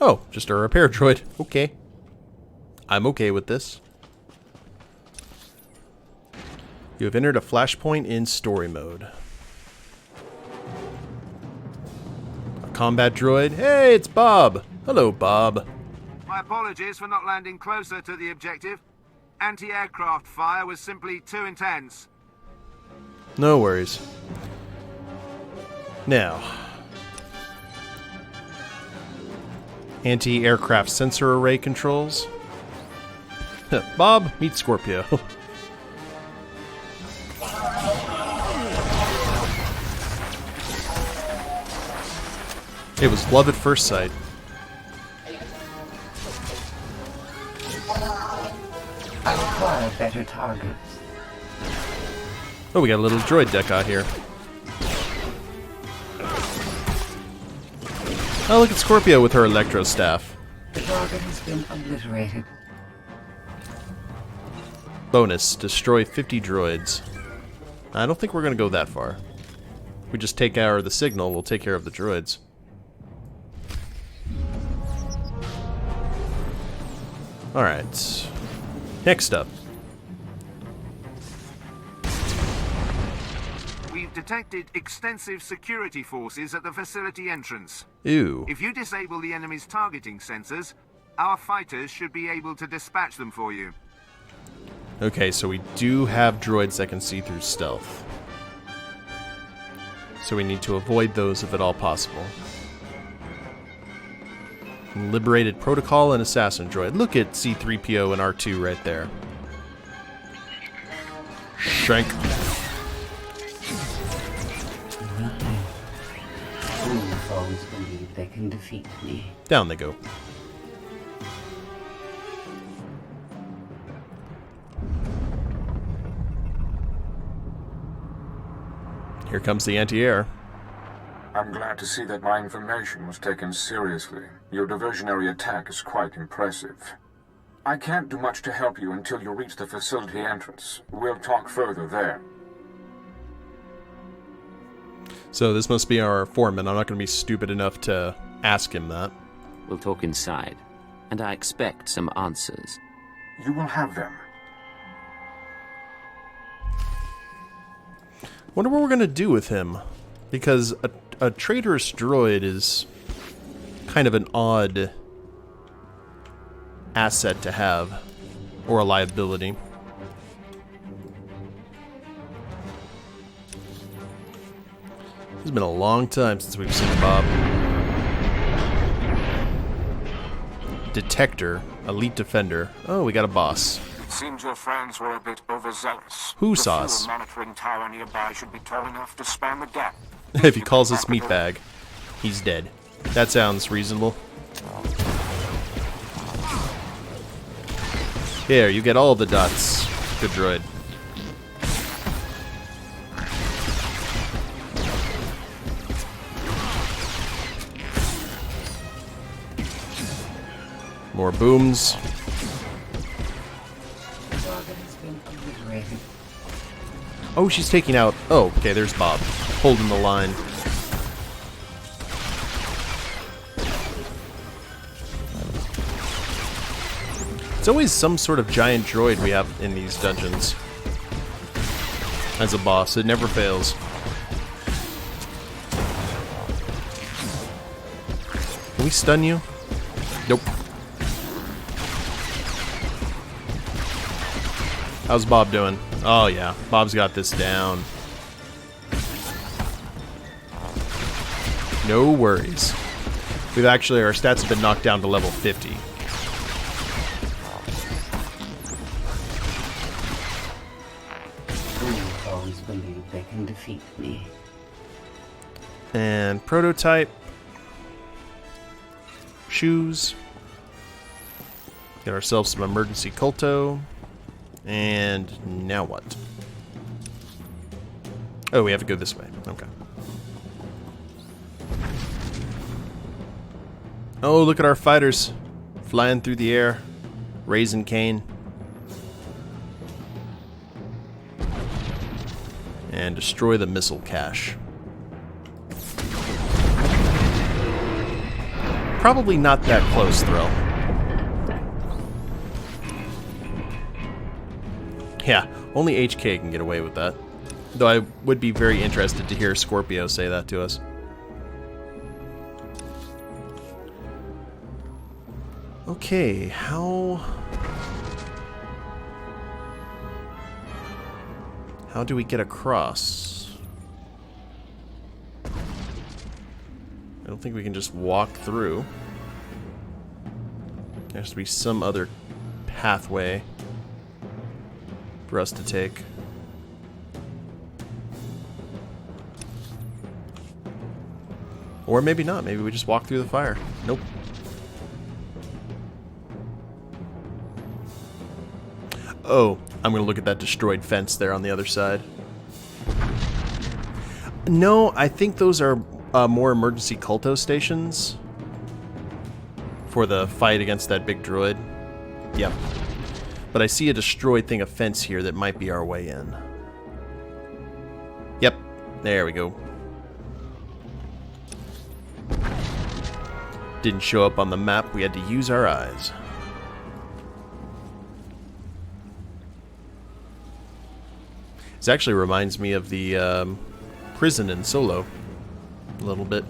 Oh, just a repair droid. Okay. I'm okay with this. You have entered a flashpoint in story mode. A combat droid. Hey, it's Bob. Hello, Bob. My apologies for not landing closer to the objective. Anti-aircraft fire was simply too intense. No worries. Now. Anti-aircraft sensor array controls. Bob, meet Scorpio. It was love at first sight. I require better targets. Oh, we got a little droid deck out here. Oh, look at Scorpio with her electro staff. The target has been obliterated. Bonus, destroy 50 droids. I don't think we're going to go that far. If we just take out the signal, we'll take care of the droids. Alright. Next up. We've detected extensive security forces at the facility entrance. Ew. If you disable the enemy's targeting sensors, our fighters should be able to dispatch them for you. Okay, so we do have droids that can see through stealth. So we need to avoid those if at all possible. Liberated Protocol and Assassin Droid. Look at C-3PO and R2 right there. Shank. Fools always believe they can defeat me. Down they go. Here comes the anti-air. I'm glad to see that my information was taken seriously. Your diversionary attack is quite impressive. I can't do much to help you until you reach the facility entrance. We'll talk further there. So this must be our foreman. I'm not going to be stupid enough to ask him that. We'll talk inside, and I expect some answers. You will have them. Wonder what we're going to do with him. Because a traitorous droid is kind of an odd asset to have. Or a liability. It's been a long time since we've seen Bob. Detector. Elite Defender. Oh, we got a boss. It seems your friends were a bit overzealous. Who The sauce? fuel monitoring tower nearby should be tall enough to span the gap. If he calls us meatbag, he's dead. That sounds reasonable. Here, you get all the dots. Good droid. More booms. The target has been obliterated. Oh, she's taking out... Oh, okay, there's Bob. Holding the line. It's always some sort of giant droid we have in these dungeons. As a boss, it never fails. Can we stun you? Nope. How's Bob doing? Oh yeah, Bob's got this down. No worries. We've actually, our stats have been knocked down to level 50. Fools always believe they can defeat me. And prototype. Shoes. Get ourselves some emergency culto. And now what? Oh, we have to go this way. Okay. Oh, look at our fighters flying through the air, raising Cain. And destroy the missile cache. probably not that close, Threll. Yeah, only HK can get away with that. Though I would be very interested to hear Scorpio say that to us. Okay, how do we get across? I don't think we can just walk through. There has to be some other pathway for us to take. Or maybe not. Maybe we just walk through the fire. Nope. Oh, I'm going to look at that destroyed fence there on the other side. No, I think those are more emergency culto stations for the fight against that big droid. Yep. But I see a destroyed thing of fence here that might be our way in. Yep. There we go. Didn't show up on the map. We had to use our eyes. This actually reminds me of the prison in Solo. A little bit.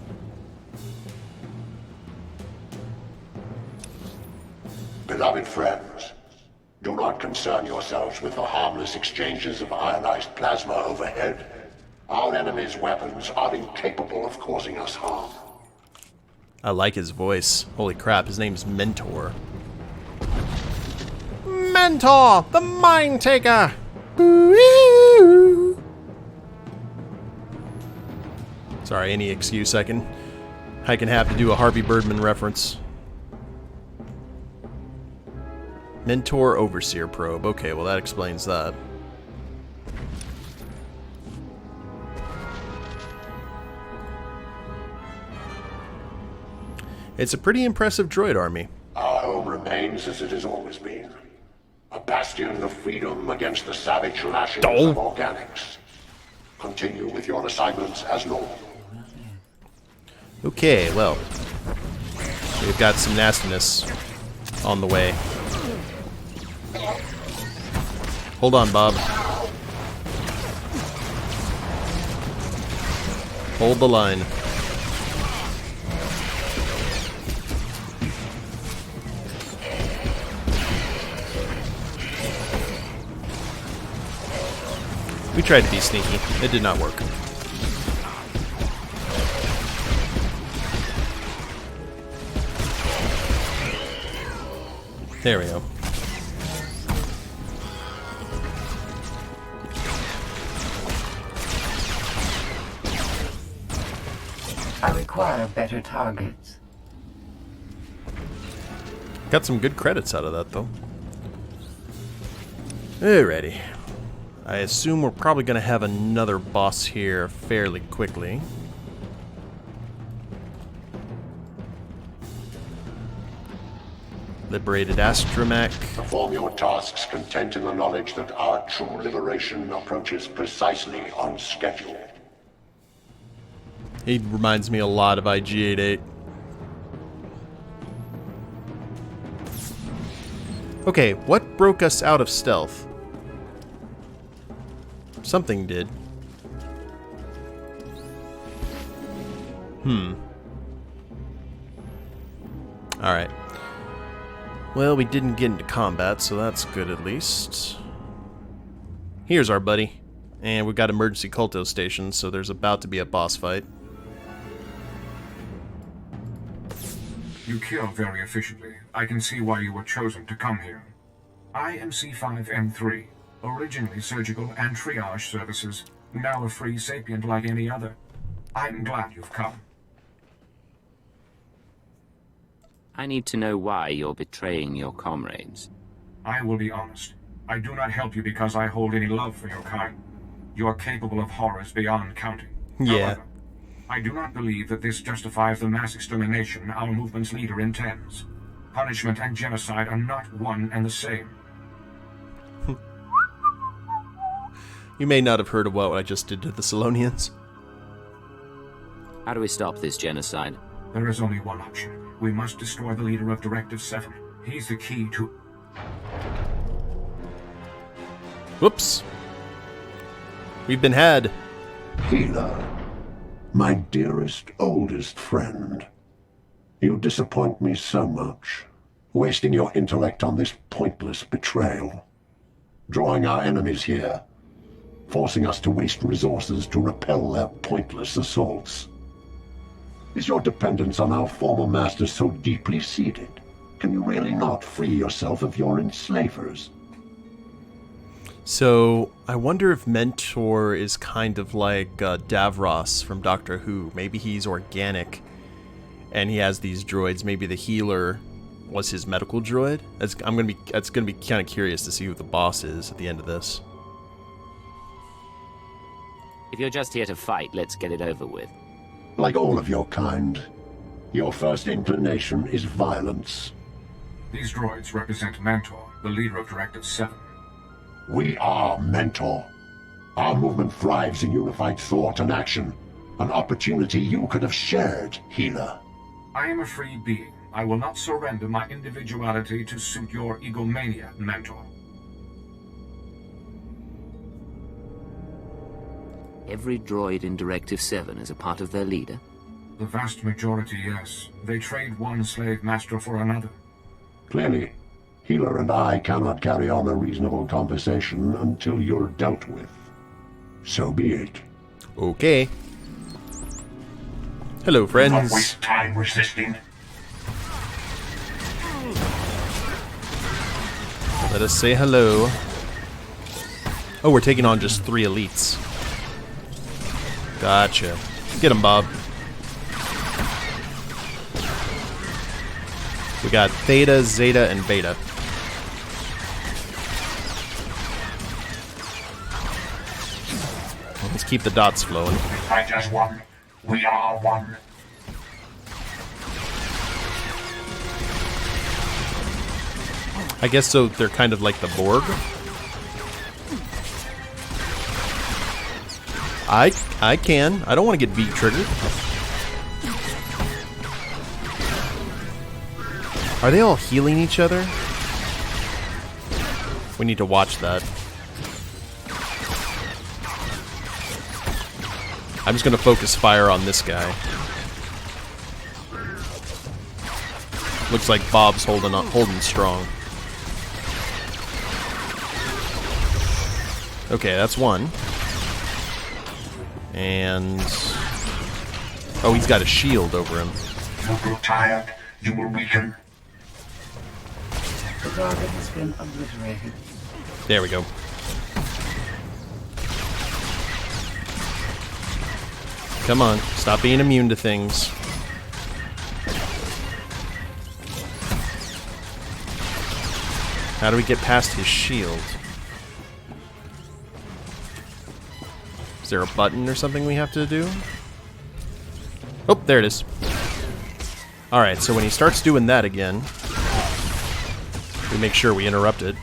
Beloved friends, do not concern yourselves with the harmless exchanges of ionized plasma overhead. Our enemy's weapons are incapable of causing us harm. I like his voice. Holy crap, his name's Mentor. Mentor, the Mind Taker! Sorry, any excuse I can have to do a Harvey Birdman reference. Mentor Overseer Probe. Okay, well that explains that. It's a pretty impressive droid army. Our home remains as it has always been. A bastion of freedom against the savage lashings of organics. Continue with your assignments as normal. Okay, well, we've got some nastiness on the way. Hold on, Bob. Hold the line. We tried to be sneaky. It did not work. There we go. I require better targets. Got some good credits out of that, though. Alrighty. I assume we're probably going to have another boss here fairly quickly. Liberated Astromech. Perform your tasks content in the knowledge that our true liberation approaches precisely on schedule. He reminds me a lot of IG-88. Okay, what broke us out of stealth? Something did. Alright. Well, we didn't get into combat, so that's good at least. Here's our buddy. And we've got emergency culto stations, so there's about to be a boss fight. You kill very efficiently. I can see why you were chosen to come here. I am C5M3, originally surgical and triage services, now a free sapient like any other. I'm glad you've come. I need to know why you're betraying your comrades. I will be honest. I do not help you because I hold any love for your kind. You are capable of horrors beyond counting. Yeah. However, I do not believe that this justifies the mass extermination our movement's leader intends. Punishment and genocide are not one and the same. You may not have heard of what I just did to the Solonians. How do we stop this genocide? There is only one option. We must destroy the leader of Directive 7. He's the key to... Whoops. We've been had. Healer, my dearest, oldest friend. You disappoint me so much, wasting your intellect on this pointless betrayal. Drawing our enemies here, forcing us to waste resources to repel their pointless assaults. Is your dependence on our former masters so deeply seated? Can you really not free yourself of your enslavers? So, I wonder if Mentor is kind of like Davros from Doctor Who. Maybe he's organic, and he has these droids. Maybe the healer was his medical droid. That's gonna be kind of curious to see who the boss is at the end of this. If you're just here to fight, let's get it over with. Like all of your kind, your first inclination is violence. These droids represent Mentor, the leader of Directive 7. We are Mentor. Our movement thrives in unified thought and action. An opportunity you could have shared, Healer. I am a free being. I will not surrender my individuality to suit your egomania, Mentor. Every droid in Directive 7 is a part of their leader? The vast majority, yes. They trade one slave master for another. Clearly, Healer and I cannot carry on a reasonable conversation until you're dealt with. So be it. Okay. Hello, friends. Not waste time resisting. Let us say hello. Oh, we're taking on just 3 elites. Gotcha. Get him, Bob. We got Theta, Zeta, and Beta. Let's keep the dots flowing. Fight as one. We are one. I guess so. They're kind of like the Borg. I can. I don't want to get beat triggered. Are they all healing each other? We need to watch that. I'm just gonna focus fire on this guy. Looks like Bob's holding strong. Okay, that's one. And oh, he's got a shield over him. You'll grow tired. You will weaken. The target has been obliterated. There we go. Come on, stop being immune to things. How do we get past his shield? Is there a button or something we have to do? Oh, there it is. Alright, so when he starts doing that again, we make sure we interrupt it.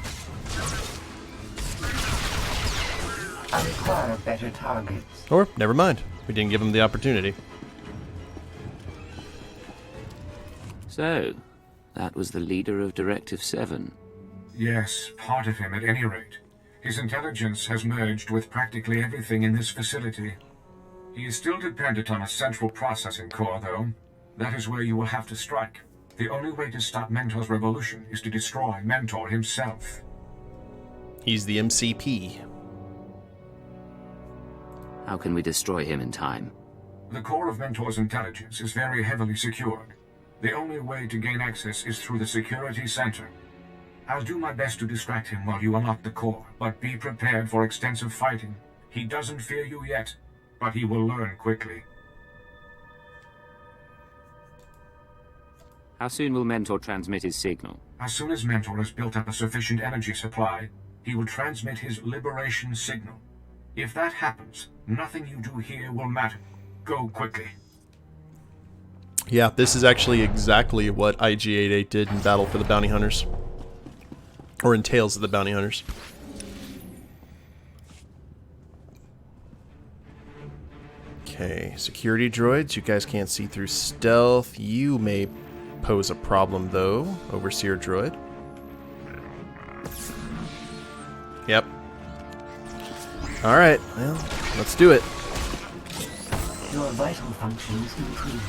I require better targets. Or, never mind. We didn't give him the opportunity. So, that was the leader of Directive 7. Yes, part of him at any rate. His intelligence has merged with practically everything in this facility. He is still dependent on a central processing core, though. That is where you will have to strike. The only way to stop Mentor's revolution is to destroy Mentor himself. He's the MCP. How can we destroy him in time? The core of Mentor's intelligence is very heavily secured. The only way to gain access is through the security center. I'll do my best to distract him while you unlock the core, but be prepared for extensive fighting. He doesn't fear you yet, but he will learn quickly. How soon will Mentor transmit his signal? As soon as Mentor has built up a sufficient energy supply, he will transmit his liberation signal. If that happens, nothing you do here will matter. Go quickly. Yeah, this is actually exactly what IG-88 did in Battle for the Bounty Hunters. Or in Tales of the Bounty Hunters. Okay, security droids. You guys can't see through stealth. You may pose a problem, though. Overseer droid. Yep. Alright, well, let's do it. Your vital functions improve.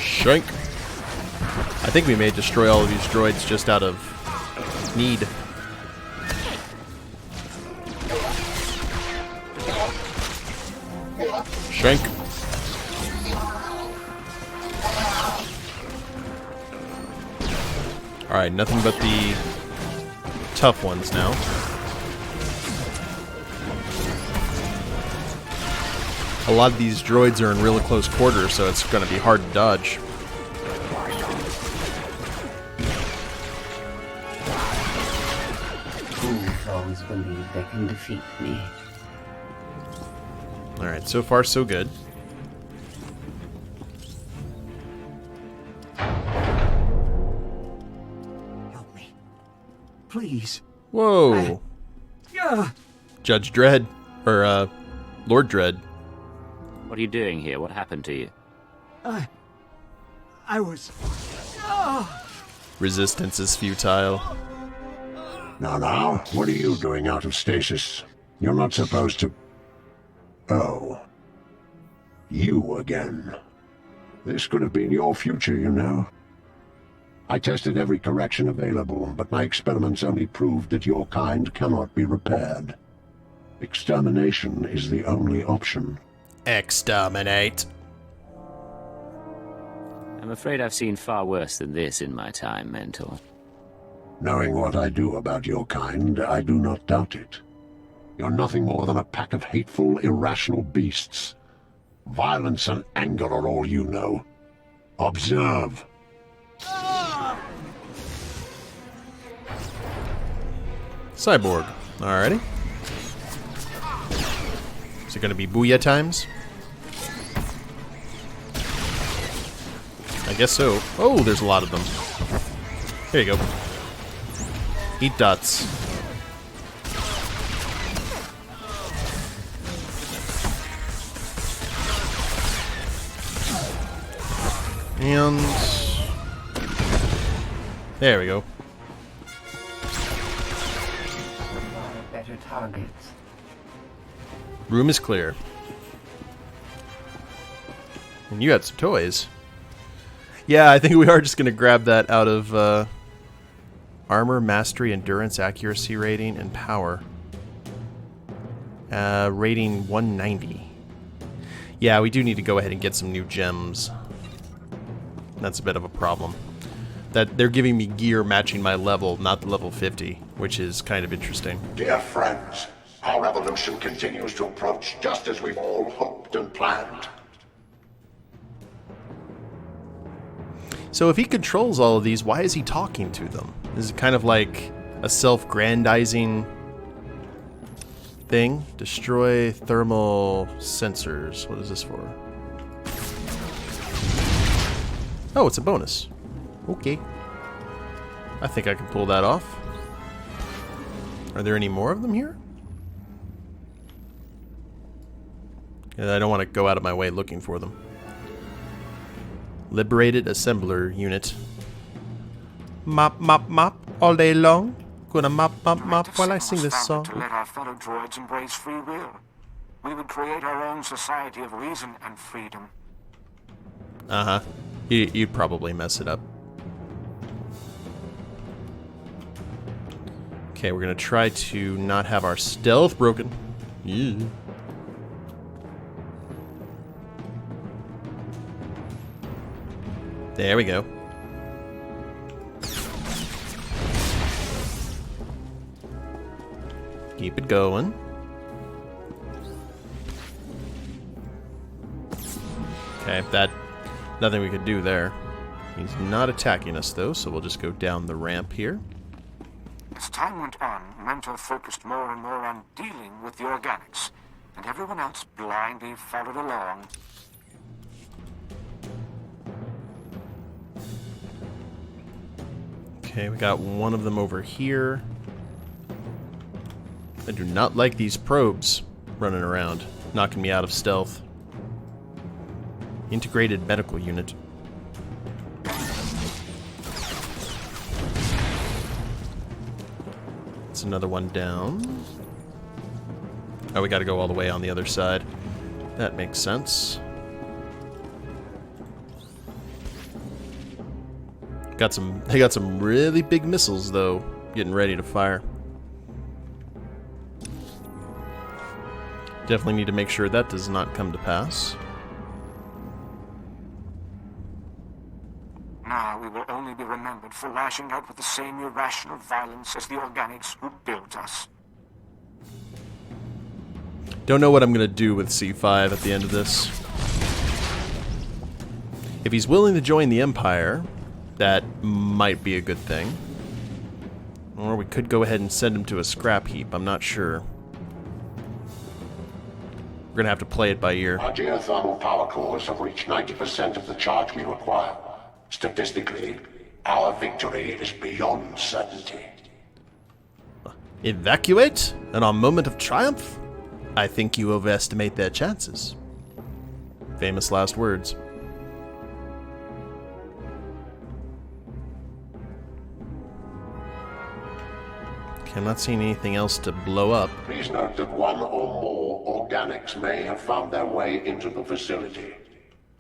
Shank. I think we may destroy all of these droids just out of need. Shank. Alright, nothing but the tough ones now. A lot of these droids are in really close quarters, so it's going to be hard to dodge. Fools always believe they can defeat me. Alright, so far so good. Help me. Please. Whoa. Yeah. Judge Dredd. Or, Lord Dredd. What are you doing here? What happened to you? I was... Resistance is futile. Now, what are you doing out of stasis? You're not supposed to... Oh. You again. This could have been your future, you know. I tested every correction available, but my experiments only proved that your kind cannot be repaired. Extermination is the only option. Exterminate. I'm afraid I've seen far worse than this in my time, Mentor. Knowing what I do about your kind, I do not doubt it. You're nothing more than a pack of hateful, irrational beasts. Violence and anger are all you know. Observe. Cyborg. Alrighty. Is it going to be booyah times? I guess so. Oh, there's a lot of them. Here you go. Eat dots. And... there we go. Better targets. Room is clear. And you got some toys. Yeah, I think we are just going to grab that out of armor, mastery, endurance, accuracy rating, and power. Rating 190. Yeah, we do need to go ahead and get some new gems. That's a bit of a problem. That they're giving me gear matching my level, not the level 50, which is kind of interesting. Dear friends, our revolution continues to approach just as we've all hoped and planned. So if he controls all of these, why is he talking to them? Is it kind of like a self-grandizing thing? Destroy thermal sensors. What is this for? Oh, it's a bonus. Okay. I think I can pull that off. Are there any more of them here? Yeah, I don't want to go out of my way looking for them. Liberated assembler unit. Mop, mop, mop all day long. Gonna mop, mop, mop while I sing this song. To let our fellow droids embrace free will. We would create our own society of reason and freedom. Uh-huh. You'd probably mess it up. Okay, we're gonna try to not have our stealth broken. Yeah. There we go. Keep it going. Okay, nothing we could do there. He's not attacking us though, so we'll just go down the ramp here. As time went on, Mentor focused more and more on dealing with the organics, and everyone else blindly followed along. Okay, we got one of them over here. I do not like these probes running around, knocking me out of stealth. Integrated medical unit. It's another one down. Oh, we gotta go all the way on the other side. That makes sense. They got some really big missiles though, getting ready to fire. Definitely need to make sure that does not come to pass. Now we will only be remembered for lashing out with the same irrational violence as the organics who built us. Don't know what I'm gonna do with C5 at the end of this. If he's willing to join the Empire, that might be a good thing. Or we could go ahead and send him to a scrap heap, I'm not sure. We're gonna have to play it by ear. Our geothermal power cores have reached 90% of the charge we require. Statistically, our victory is beyond certainty. Evacuate? And our moment of triumph? I think you overestimate their chances. Famous last words. Okay, I'm not seeing anything else to blow up. Please note that one or more organics may have found their way into the facility.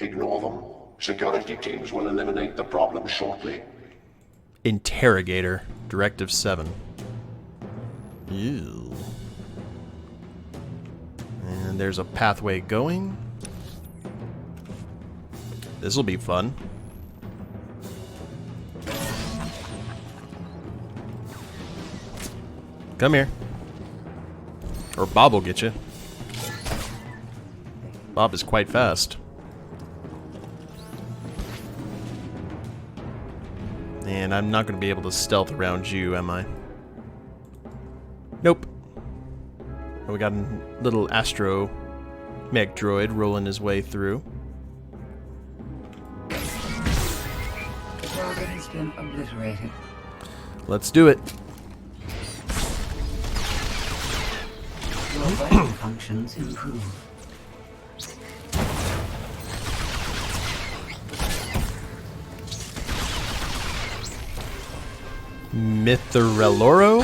Ignore them. Security teams will eliminate the problem shortly. Interrogator. Directive 7. Ew. And there's a pathway going. This'll be fun. Come here. Or Bob will get you. Bob is quite fast. And I'm not going to be able to stealth around you, am I? Nope. Oh, we got a little astro mech droid rolling his way through. The target has been obliterated. Let's do it. Your vital functions improve. Mithreloro?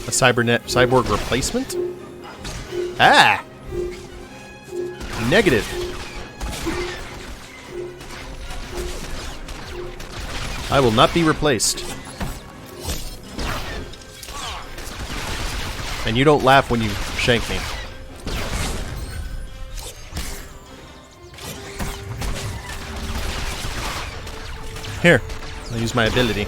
A cyborg replacement? Ah! Negative. I will not be replaced. And you don't laugh when you shank me. Here, I'll use my ability.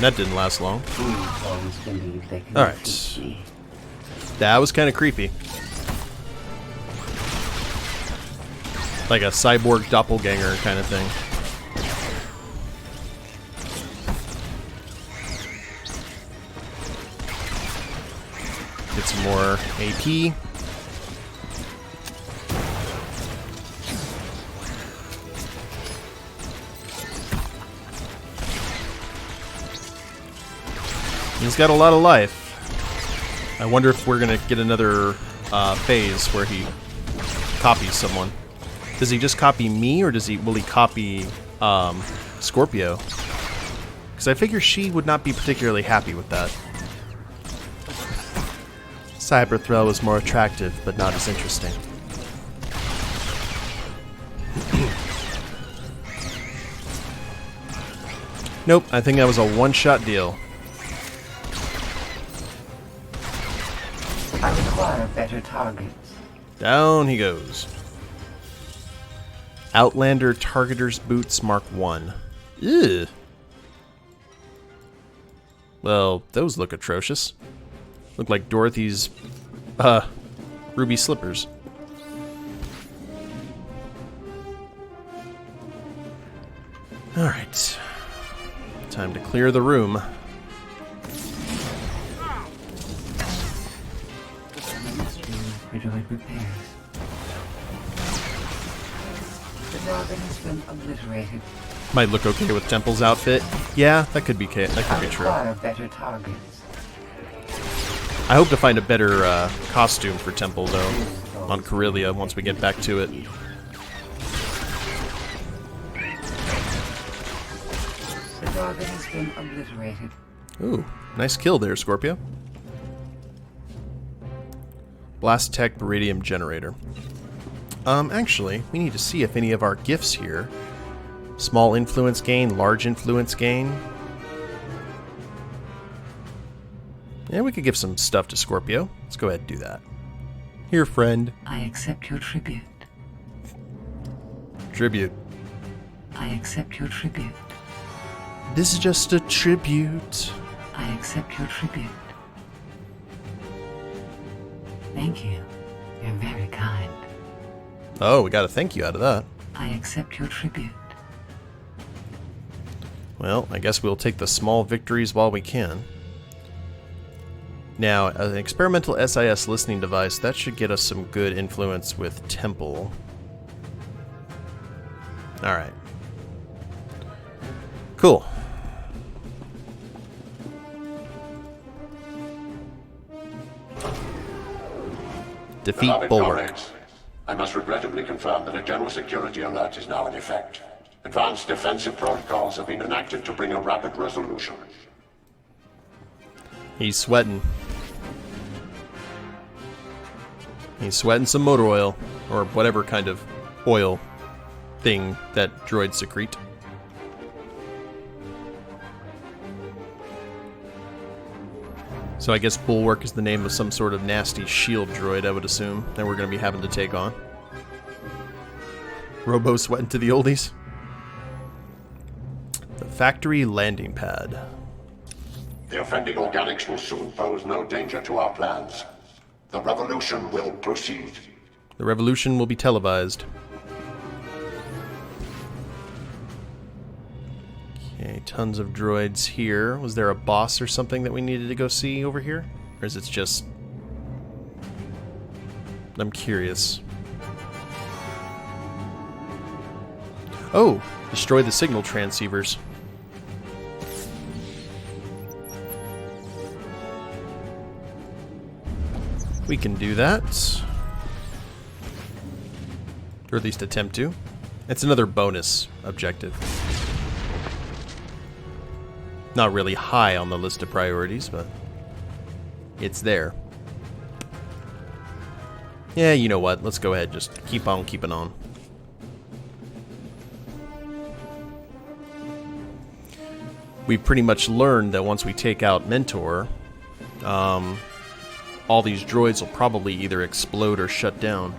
That didn't last long. Alright. That was kind of creepy. Like a cyborg doppelganger kind of thing. Get some more AP. He's got a lot of life. I wonder if we're gonna get another phase where he copies someone. Does he just copy me, or will he copy Scorpio? Because I figure she would not be particularly happy with that. Cyber Threll was more attractive, but not as interesting. Nope, I think that was a one-shot deal. I require better targets. Down he goes. Outlander Targeter's Boots Mark 1. Ew. Well, those look atrocious. Look like Dorothy's, ruby slippers. Alright. Time to clear the room. Droid repairs. The target has been obliterated. Might look okay with Temple's outfit. Yeah, that could be true. Require better targets. I hope to find a better costume for Temple, though, on Corellia once we get back to it. The target has been obliterated. Ooh, nice kill there, Scorpio. Blast Tech Baridium Generator. Actually, we need to see if any of our gifts here... Small influence gain, large influence gain... Yeah, we could give some stuff to Scorpio. Let's go ahead and do that. Here, friend. I accept your tribute. Tribute. I accept your tribute. This is just a tribute. I accept your tribute. Thank you. You're very kind. Oh, we got a thank you out of that. I accept your tribute. Well, I guess we'll take the small victories while we can. Now, an experimental SIS listening device, that should get us some good influence with Temple. Alright. Cool. Defeat Beloved Bulwark. comrades, I must regrettably confirm that a general security alert is now in effect. Advanced defensive protocols have been enacted to bring a rapid resolution. He's sweating. He's sweating some motor oil, or whatever kind of oil thing that droids secrete. So I guess Bulwark is the name of some sort of nasty shield droid, I would assume, that we're going to be having to take on. Robo sweating to the oldies. The factory landing pad. The offending organics will soon pose no danger to our plans. The revolution will proceed. The revolution will be televised. Okay, tons of droids here. Was there a boss or something that we needed to go see over here? Or is it just... I'm curious. Oh! Destroy the signal transceivers. We can do that. Or at least attempt to. It's another bonus objective. Not really high on the list of priorities, but it's there. Yeah, you know what? Let's go ahead. Just keep on keeping on. We've pretty much learned that once we take out Mentor, all these droids will probably either explode or shut down.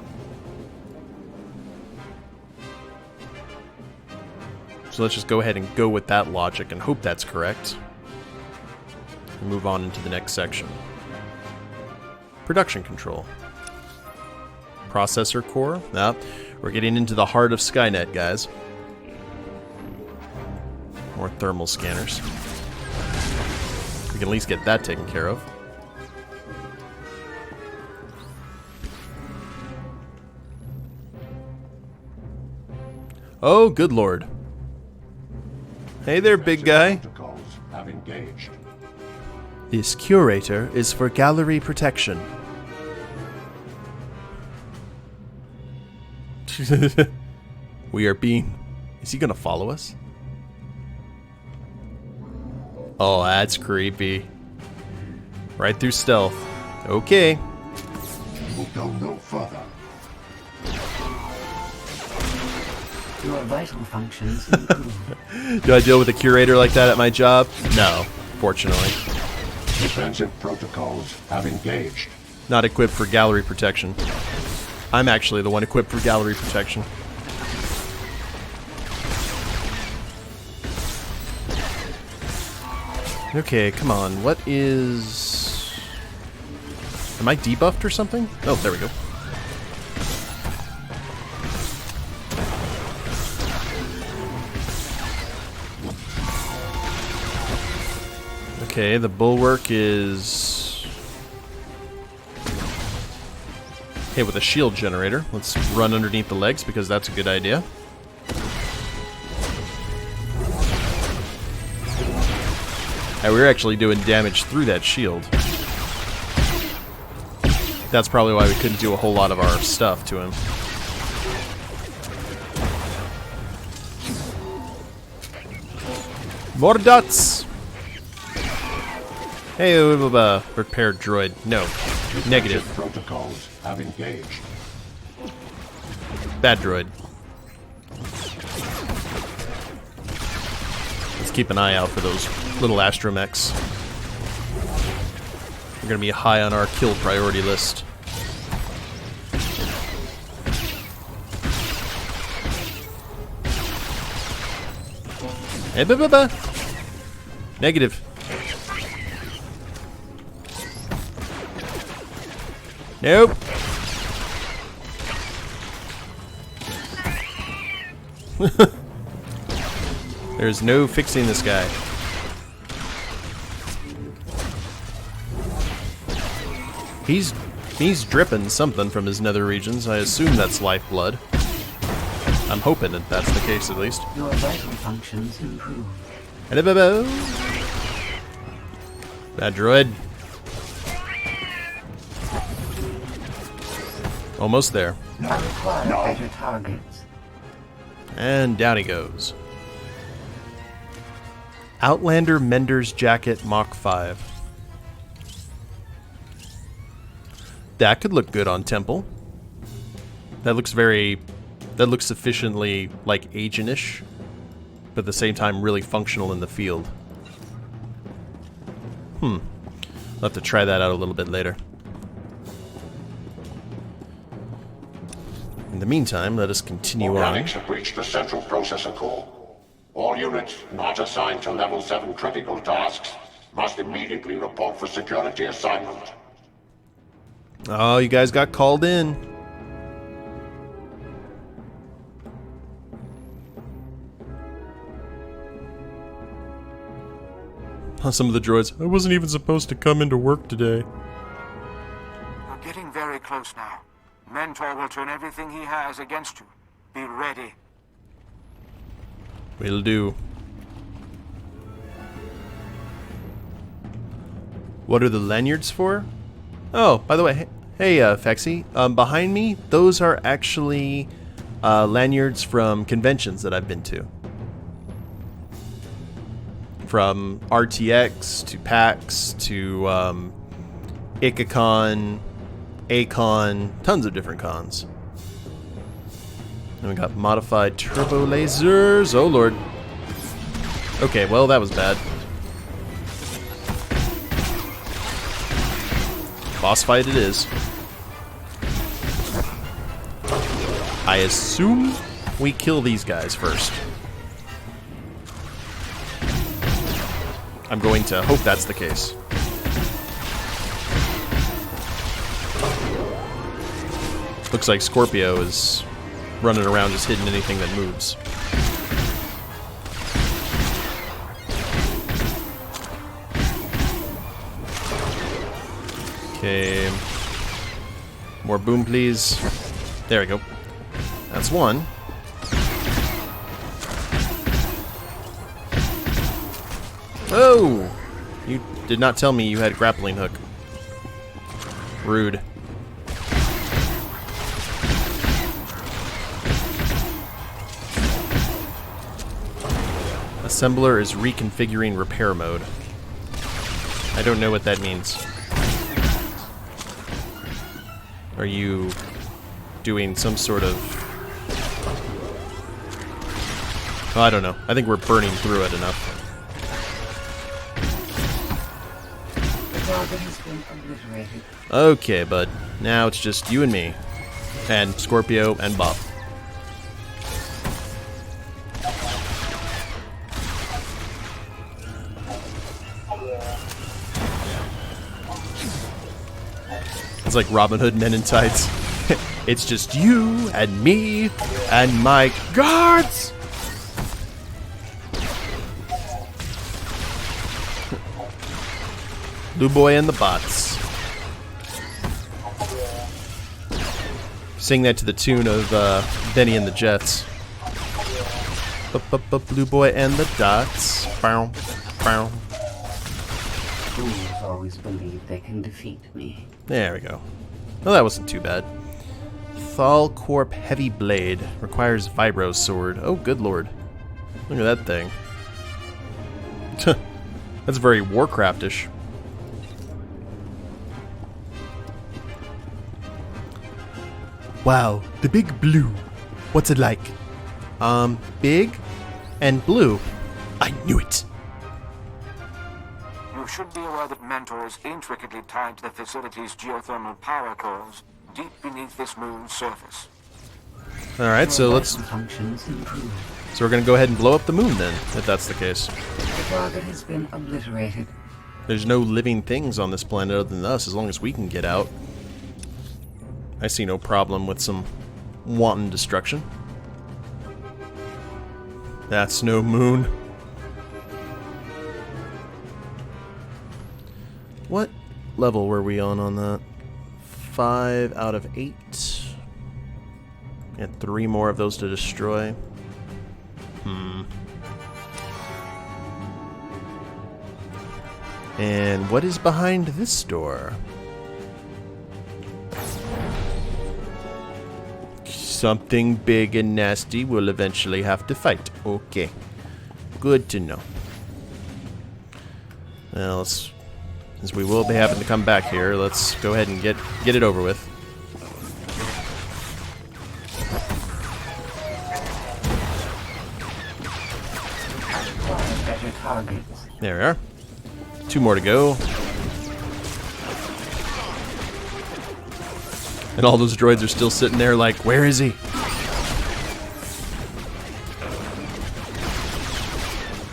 So let's just go ahead and go with that logic and hope that's correct. And move on into the next section. Production control. Processor core. Now, we're getting into the heart of Skynet, guys. More thermal scanners. We can at least get that taken care of. Oh, good lord. Hey there, big guy. Have engaged. This curator is for gallery protection. We are being... Is he gonna follow us? Oh, that's creepy. Right through stealth. Okay. We'll go no further. Your vital functions improve. Do I deal with a curator like that at my job? No, fortunately. Defensive protocols have engaged. Not equipped for gallery protection. I'm actually the one equipped for gallery protection. Okay, come on. What is... Am I debuffed or something? Oh, there we go. Okay, the bulwark is... Okay, with a shield generator. Let's run underneath the legs because that's a good idea. And we're actually doing damage through that shield. That's probably why we couldn't do a whole lot of our stuff to him. More dots! Hey, repair droid. No. Negative. Protocols have engaged. Bad droid. Let's keep an eye out for those little astromechs. They're gonna be high on our kill priority list. Hey, Negative. Nope. There's no fixing this guy. He's dripping something from his nether regions. I assume that's lifeblood. I'm hoping that that's the case at least. Your vital functions improve. Hello, bad droid. Almost there. I require better targets. And down he goes. Outlander Mender's Jacket Mach 5. That could look good on Temple. That looks sufficiently, like, agent-ish, but at the same time really functional in the field. I'll have to try that out a little bit later. In the meantime, let us continue Organics have reached the central processor core. All units not assigned to level 7 critical tasks must immediately report for security assignment. Oh, you guys got called in. Some of the droids. I wasn't even supposed to come into work today. You're getting very close now. Mentor will turn everything he has against you. Be ready. Will do. What are the lanyards for? Oh, by the way, hey, Fexy. Behind me, those are actually lanyards from conventions that I've been to. From RTX to PAX to ICACon, ACON, tons of different cons. And we got modified turbo lasers. Oh lord. Okay, well that was bad. Boss fight it is. I assume we kill these guys first. I'm going to hope that's the case. Looks like Scorpio is running around just hitting anything that moves. Okay. More boom, please. There we go. That's one. Oh! You did not tell me you had a grappling hook. Rude. Assembler is reconfiguring repair mode. I don't know what that means. Are you doing some sort of... Oh, I don't know. I think we're burning through it enough. Okay, bud. Now it's just you and me. And Scorpio and Bob. It's like Robin Hood Men in Tights. It's just you and me and my guards! Blue Boy and the Bots. Sing that to the tune of Benny and the Jets. Blue Boy and the Dots. Bow, bow. Fools always believe they can defeat me. There we go. Oh, that wasn't too bad. Thalcorp Heavy Blade. Requires Vibro Sword. Oh, good lord. Look at that thing. That's very Warcraftish. Wow, the big blue. What's it like? Big and blue. I knew it. You should be aware that Mentor is intricately tied to the facility's geothermal power cores deep beneath this moon's surface. Alright, so let's... Functions improved. So we're gonna go ahead and blow up the moon then, if that's the case. The target has been obliterated. There's no living things on this planet other than us, as long as we can get out. I see no problem with some wanton destruction. That's no moon. What level were we on that? 5 out of 8. And 3 more of those to destroy. And what is behind this door? Something big and nasty we'll eventually have to fight. Okay. Good to know. Well, since we will be having to come back here, let's go ahead and get it over with. There we are. 2 more to go. And all those droids are still sitting there like, where is he?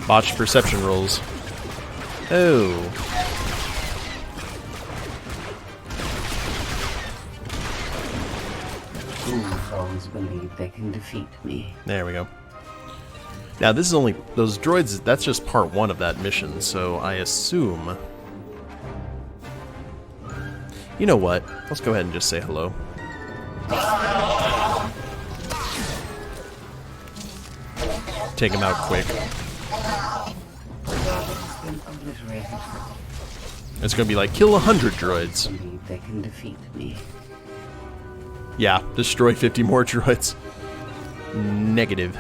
Botched perception rolls. Oh. Foes believe they can defeat me. There we go. Now this is only those droids. That's just part 1 of that mission. So I assume. You know what? Let's go ahead and just say hello. Take him out quick. It's gonna be like kill 100 droids. They can defeat me. Yeah, destroy 50 more droids. Negative.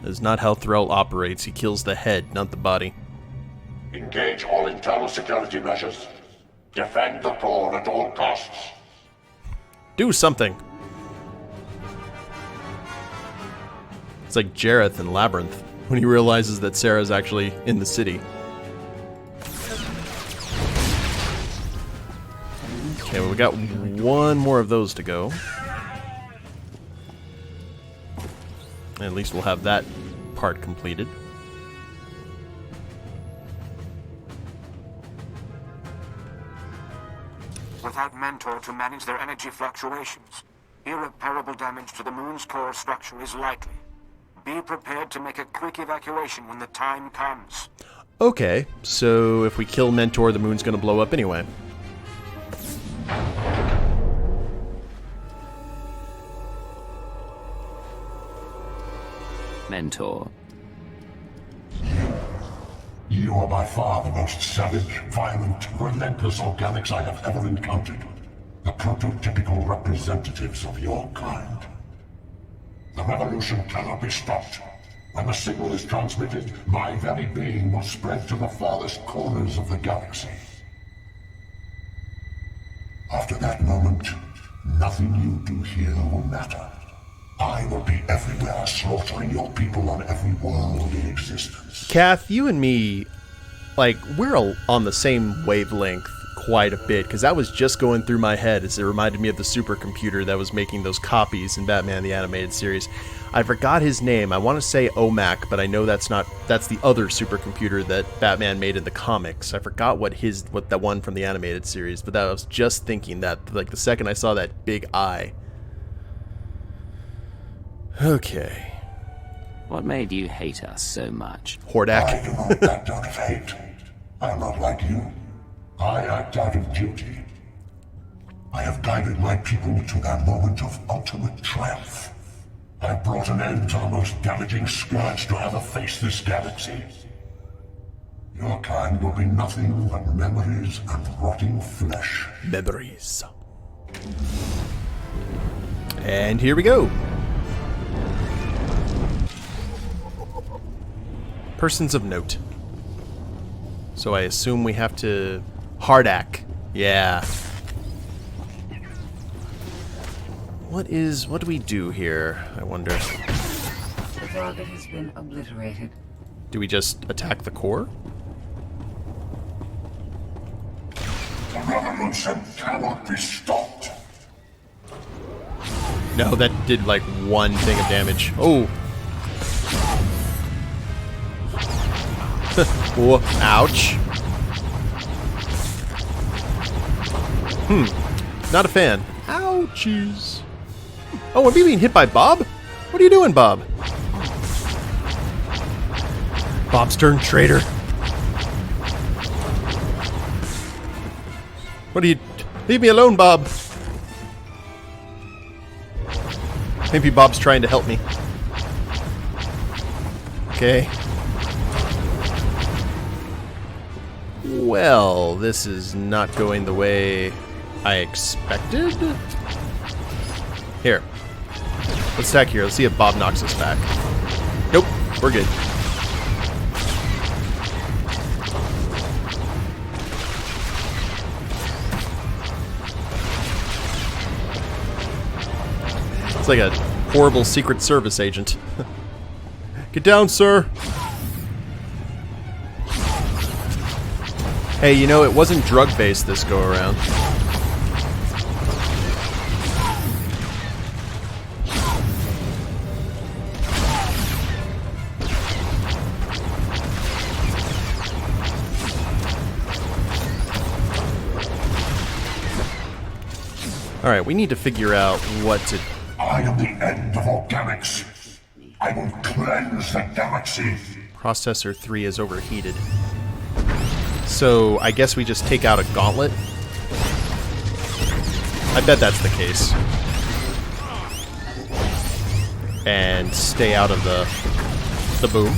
That's not how Threll operates. He kills the head, not the body. Engage all internal security measures. Defend the core at all costs. Do something. It's like Jareth in Labyrinth, when he realizes that Sarah's actually in the city. Okay, well, we got 1 more of those to go. And at least we'll have that part completed. Without Mentor to manage their energy fluctuations, irreparable damage to the moon's core structure is likely. Be prepared to make a quick evacuation when the time comes. Okay, so if we kill Mentor, the moon's gonna blow up anyway. Mentor. You are by far the most savage, violent, relentless organics I have ever encountered. The prototypical representatives of your kind. The revolution cannot be stopped. When the signal is transmitted, my very being will spread to the farthest corners of the galaxy. After that moment, nothing you do here will matter. I will be everywhere, slaughtering your people on every world in existence. Kath, you and me, like, we're on the same wavelength quite a bit, because that was just going through my head as it reminded me of the supercomputer that was making those copies in Batman the Animated Series. I forgot his name. I want to say OMAC, but I know that's the other supercomputer that Batman made in the comics. I forgot what that one from the animated series, but I was just thinking that, like, the second I saw that big eye. Okay. What made you hate us so much? Hordak. I do not act out of hate. I'm not like you. I act out of duty. I have guided my people to their moment of ultimate triumph. I brought an end to the most damaging scourge to ever face this galaxy. Your kind will be nothing but memories and rotting flesh. Memories. And here we go. Persons of note. So I assume we have to... Hardak. Yeah. What do we do here, I wonder? The target has been obliterated. Do we just attack the core? The revolution cannot be stopped. No, that did like one thing of damage. Oh. Oh, ouch. Not a fan. Ouchies. Oh, are we being hit by Bob? What are you doing, Bob? Bob's turn, traitor. What are you... Leave me alone, Bob. Maybe Bob's trying to help me. Okay. Well, this is not going the way I expected. Here. Let's attack here. Let's see if Bob knocks us back. Nope. We're good. It's like a horrible Secret Service agent. Get down, sir. Hey, you know, it wasn't drug-based this go-around. Alright, we need to figure out what to... I am the end of organics. I will cleanse the galaxy. Processor 3 is overheated. So, I guess we just take out a gauntlet? I bet that's the case. And stay out of the boom.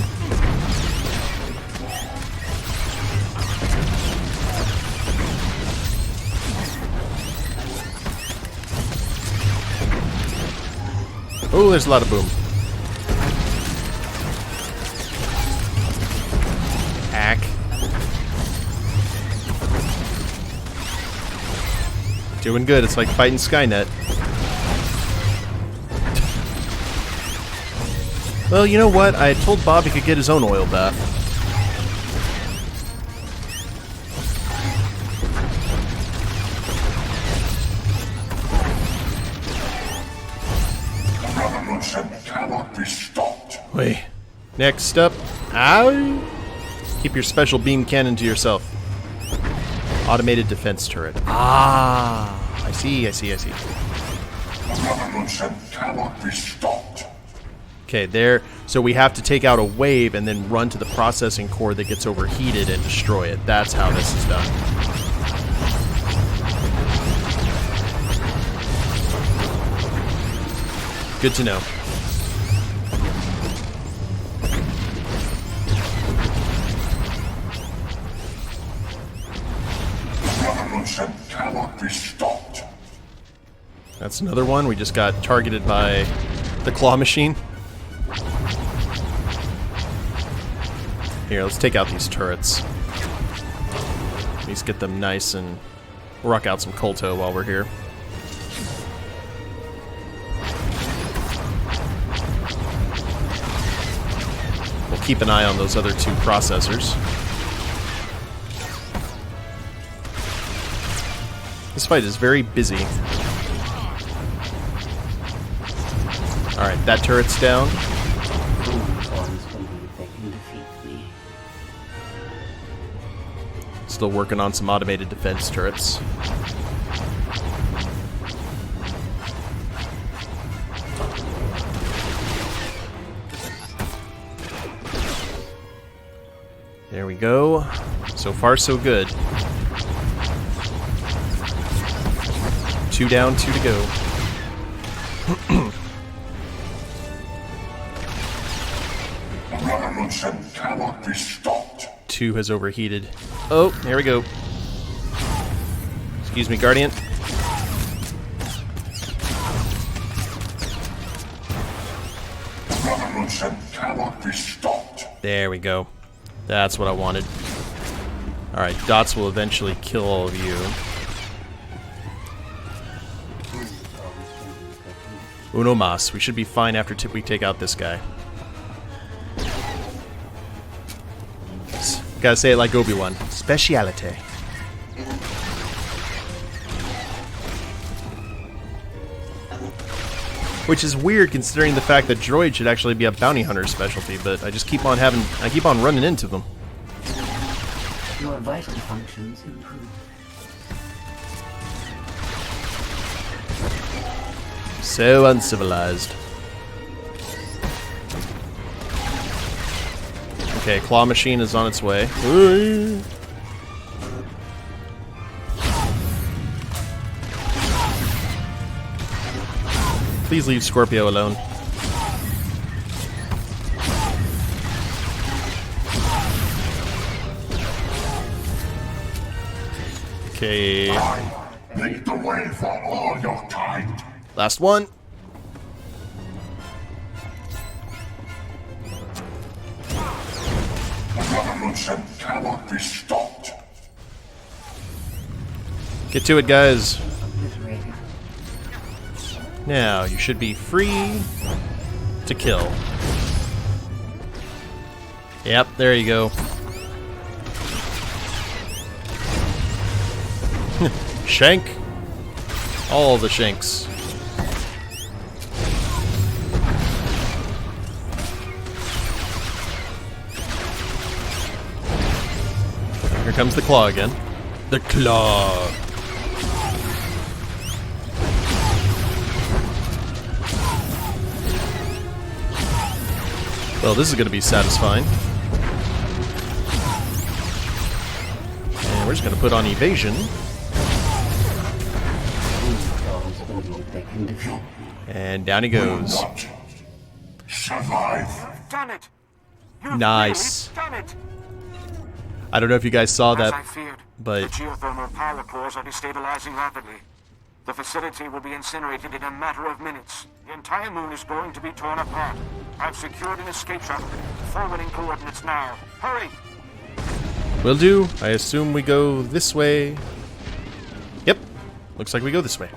Oh, there's a lot of boom. Hack. Doing good. It's like fighting Skynet. Well, you know what? I told Bob he could get his own oil bath. The revolution cannot be stopped. Wait. Next up. Ow! Keep your special beam cannon to yourself. Automated defense turret. Ah, I see. The revolution cannot be stopped. Okay, there. So we have to take out a wave and then run to the processing core that gets overheated and destroy it. That's how this is done. Good to know. Cannot be stopped. That's another one. We just got targeted by the claw machine. Here, let's take out these turrets. At least get them nice and rock out some Kolto while we're here. We'll keep an eye on those other two processors. This fight is very busy. Alright, that turret's down. Still working on some automated defense turrets. There we go. So far, so good. 2 down, 2 to go. The revolution cannot be stopped. 2 has overheated. Oh, there we go. Excuse me, Guardian. Cannot be stopped. There we go. That's what I wanted. Alright, dots will eventually kill all of you. Uno mas. We should be fine after we take out this guy. Gotta say it like Obi-Wan. Speciality. Which is weird considering the fact that droid should actually be a bounty hunter specialty, but I just keep on running into them. Your vital functions improve. So uncivilized. Okay, claw machine is on its way. Please leave Scorpio alone. Okay. Lead the way for all your kind. Last one. The revolution cannot be stopped. Get to it, guys. Now, you should be free to kill. Yep, there you go. Shank. All the shanks. Here comes the claw again. The claw. Well, this is going to be satisfying. And we're just going to put on evasion. And down he goes. Survive. Done it. Nice. Done it. I don't know if you guys saw that, As I feared, but the geothermal power cores are destabilizing rapidly. The facility will be incinerated in a matter of minutes. The entire moon is going to be torn apart. I've secured an escape shuttle. Forwarding coordinates now. Hurry! will do. I assume we go this way. Yep. Looks like we go this way.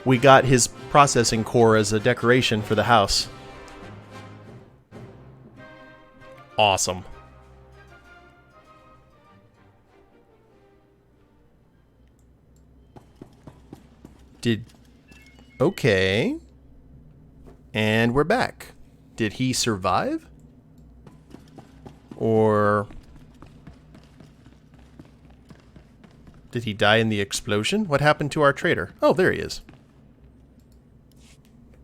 We got his processing core as a decoration for the house. Awesome. Okay. And we're back. Did he survive? Or did he die in the explosion? What happened to our traitor? Oh, there he is.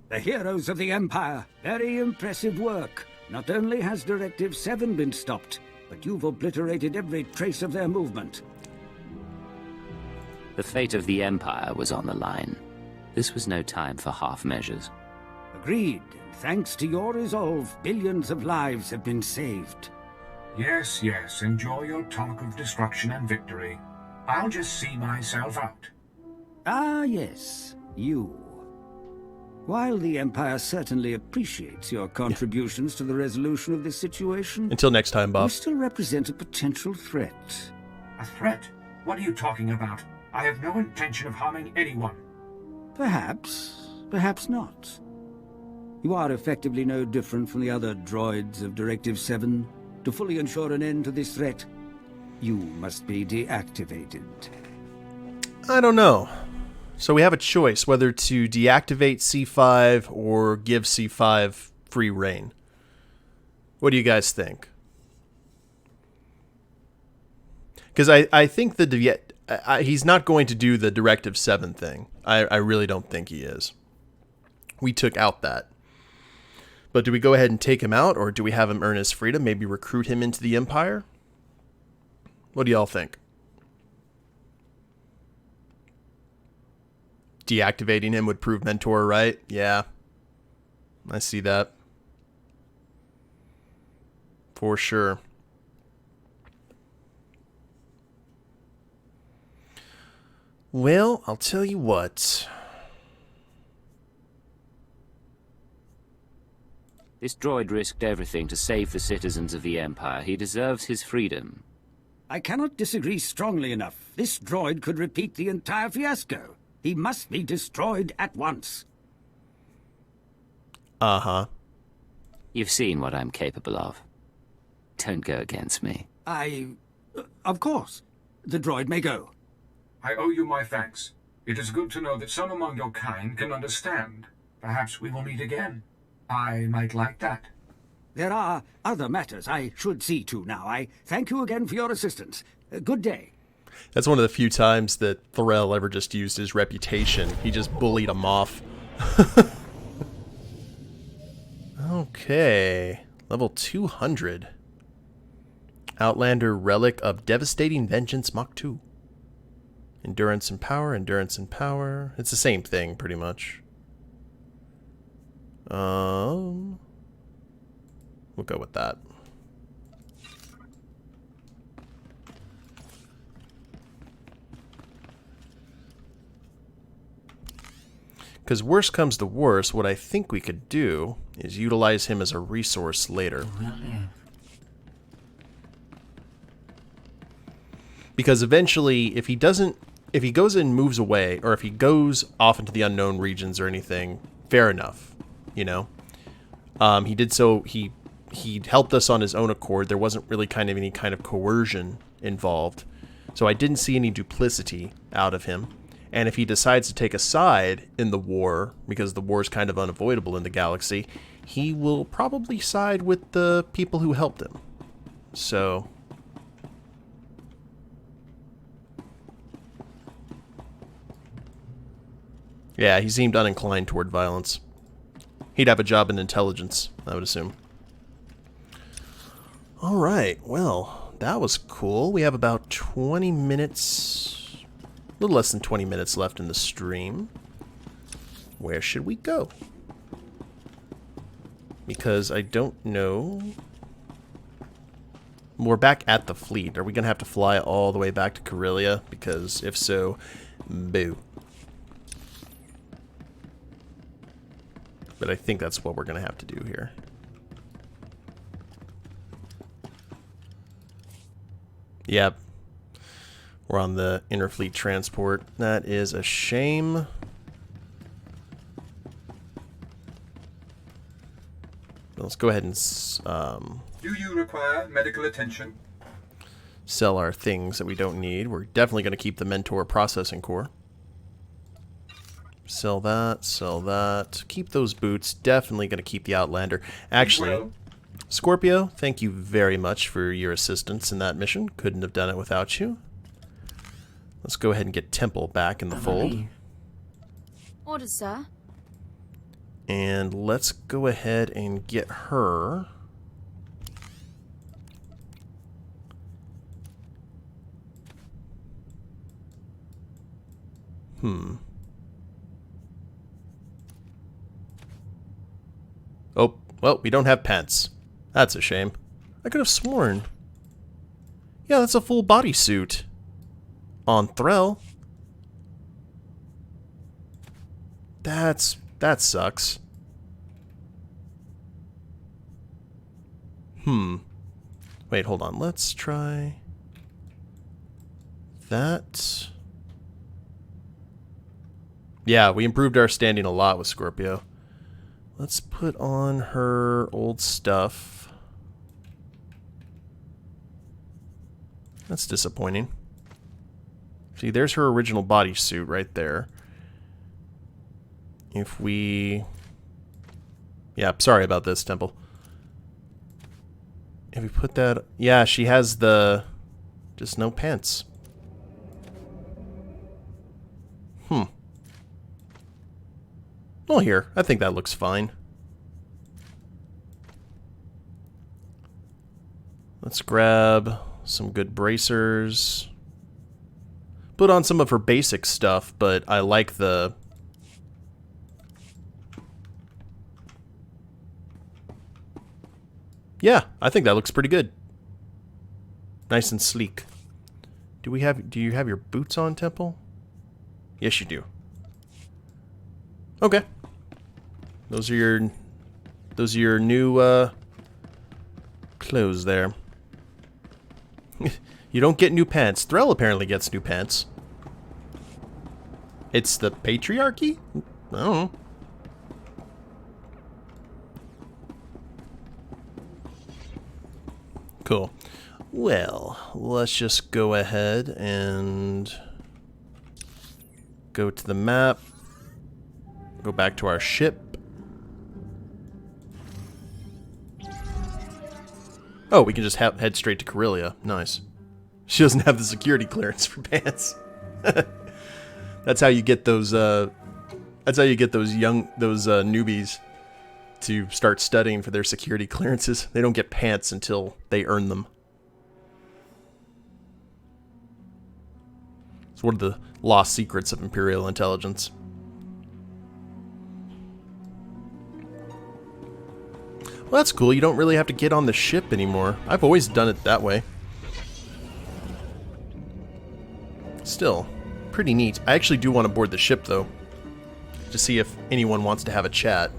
The heroes of the Empire. Very impressive work. Not only has Directive 7 been stopped, but you've obliterated every trace of their movement. The fate of the Empire was on the line. This was no time for half measures. Agreed. Thanks to your resolve, billions of lives have been saved. Yes, yes, enjoy your talk of destruction and victory. I'll just see myself out. Ah, yes, you. While the Empire certainly appreciates your contributions to the resolution of this situation... Until next time, Bob. You still represent a potential threat. A threat? What are you talking about? I have no intention of harming anyone. Perhaps. Perhaps not. You are effectively no different from the other droids of Directive 7. To fully ensure an end to this threat, you must be deactivated. I don't know. So we have a choice whether to deactivate C5 or give C5 free reign. What do you guys think? Because I think he's not going to do the Directive 7 thing. I really don't think he is. We took out that. But do we go ahead and take him out, or do we have him earn his freedom? Maybe recruit him into the Empire? What do y'all think? Deactivating him would prove Mentor, right? Yeah. I see that. For sure. Well, I'll tell you what. This droid risked everything to save the citizens of the Empire. He deserves his freedom. I cannot disagree strongly enough. This droid could repeat the entire fiasco. He must be destroyed at once. Uh-huh. You've seen what I'm capable of. Don't go against me. Of course. The droid may go. I owe you my thanks. It is good to know that some among your kind can understand. Perhaps we will meet again. I might like that. There are other matters I should see to now. I thank you again for your assistance. Good day. That's one of the few times that Threll ever just used his reputation. He just bullied him off. Okay. Level 200. Outlander Relic of Devastating Vengeance Mach 2. Endurance and power, endurance and power. It's the same thing, pretty much. We'll go with that. Because worst comes to worst, what I think we could do is utilize him as a resource later. Because eventually, if he goes and moves away, or if he goes off into the unknown regions or anything, fair enough, you know. He did so. He helped us on his own accord. There wasn't really any kind of coercion involved, so I didn't see any duplicity out of him. And if he decides to take a side in the war, because the war is kind of unavoidable in the galaxy, he will probably side with the people who helped him. So yeah, he seemed uninclined toward violence. He'd have a job in intelligence, I would assume. Alright, well, that was cool. We have about 20 minutes... a little less than 20 minutes left in the stream. Where should we go? Because I don't know... We're back at the fleet. Are we going to have to fly all the way back to Corellia? Because if so, boo. But I think that's what we're going to have to do here. Yep. We're on the interfleet transport. That is a shame. Let's go ahead and Do you require medical attention? Sell our things that we don't need. We're definitely going to keep the Mentor processing core. Sell that, sell that. Keep those boots. Definitely going to keep the Outlander. Actually, Scorpio, thank you very much for your assistance in that mission. Couldn't have done it without you. Let's go ahead and get Temple back in the fold. Orders, sir. And let's go ahead and get her. Oh, well, we don't have pants. That's a shame. I could have sworn. Yeah, that's a full bodysuit. On Threll. That sucks. Wait, hold on. Let's try that. Yeah, we improved our standing a lot with Scorpio. Let's put on her old stuff. That's disappointing. See, there's her original bodysuit right there. If we... Yeah, sorry about this, Temple. If we put that... Yeah, she has the... Just no pants. Well, here. I think that looks fine. Let's grab some good bracers. Put on some of her basic stuff, but I like the... Yeah, I think that looks pretty good. Nice and sleek. Do you have your boots on, Temple? Yes, you do. Okay. Those are your new clothes there. You don't get new pants. Threll apparently gets new pants. It's the patriarchy? I don't know. Cool. Well, let's just go ahead and go to the map. Go back to our ship. Oh, we can just head straight to Corellia. Nice. She doesn't have the security clearance for pants. That's how you get those. That's how you get those newbies to start studying for their security clearances. They don't get pants until they earn them. It's one of the lost secrets of Imperial intelligence. Well, that's cool. You don't really have to get on the ship anymore. I've always done it that way. Still, pretty neat. I actually do want to board the ship, though, to see if anyone wants to have a chat.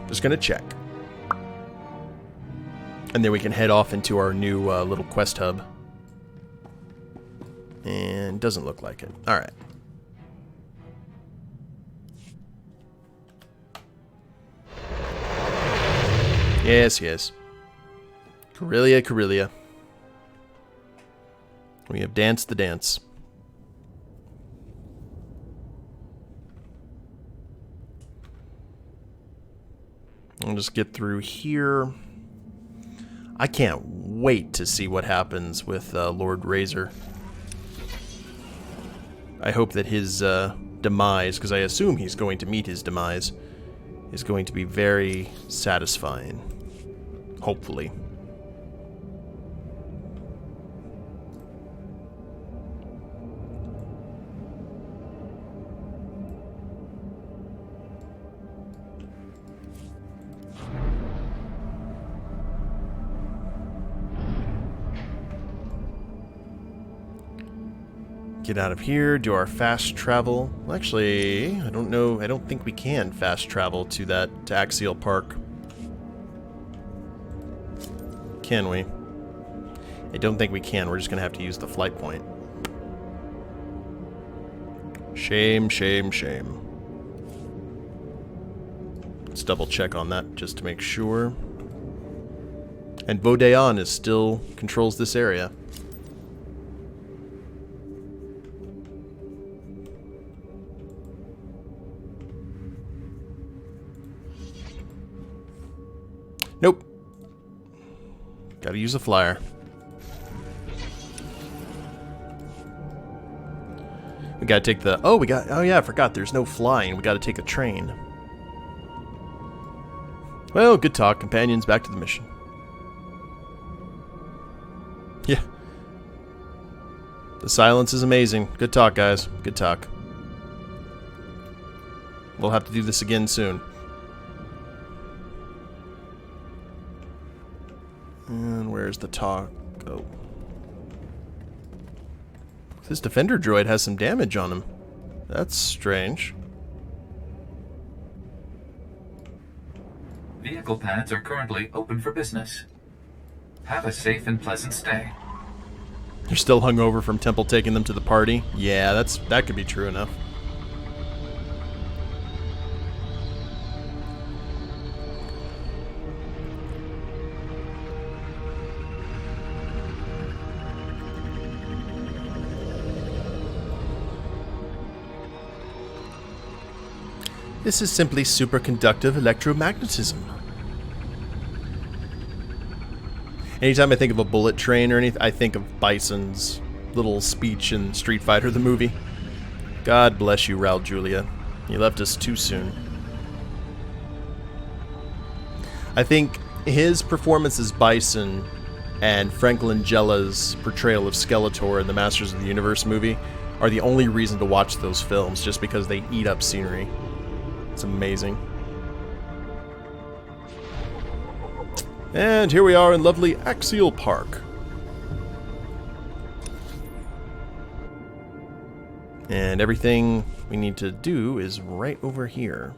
Just gonna check. And then we can head off into our new little quest hub. And doesn't look like it. Alright. Yes, yes. Corellia, Corellia. We have danced the dance. I'll just get through here. I can't wait to see what happens with Lord Razor. I hope that his demise, because I assume he's going to meet his demise, is going to be very satisfying. Hopefully. Get out of here, do our fast travel. Actually, I don't know. I don't think we can fast travel to Axial Park. Can we? I don't think we can. We're just going to have to use the flight point. Shame, shame, shame. Let's double check on that just to make sure. And Vodeon still controls this area. Nope. Gotta use a flyer. We gotta take the... Oh, yeah, I forgot. There's no flying. We gotta take a train. Well, good talk. Companions, back to the mission. Yeah. The silence is amazing. Good talk, guys. Good talk. We'll have to do this again soon. And where's the talk? Oh. This defender droid has some damage on him. That's strange. Vehicle pads are currently open for business. Have a safe and pleasant stay. You're still hungover from Temple taking them to the party? Yeah, that could be true enough. This is simply superconductive electromagnetism. Anytime I think of a bullet train or anything, I think of Bison's little speech in Street Fighter the movie. God bless you, Raul Julia. You left us too soon. I think his performance as Bison and Frank Langella's portrayal of Skeletor in the Masters of the Universe movie are the only reason to watch those films, just because they eat up scenery. It's amazing. And here we are in lovely Axial Park. And everything we need to do is right over here.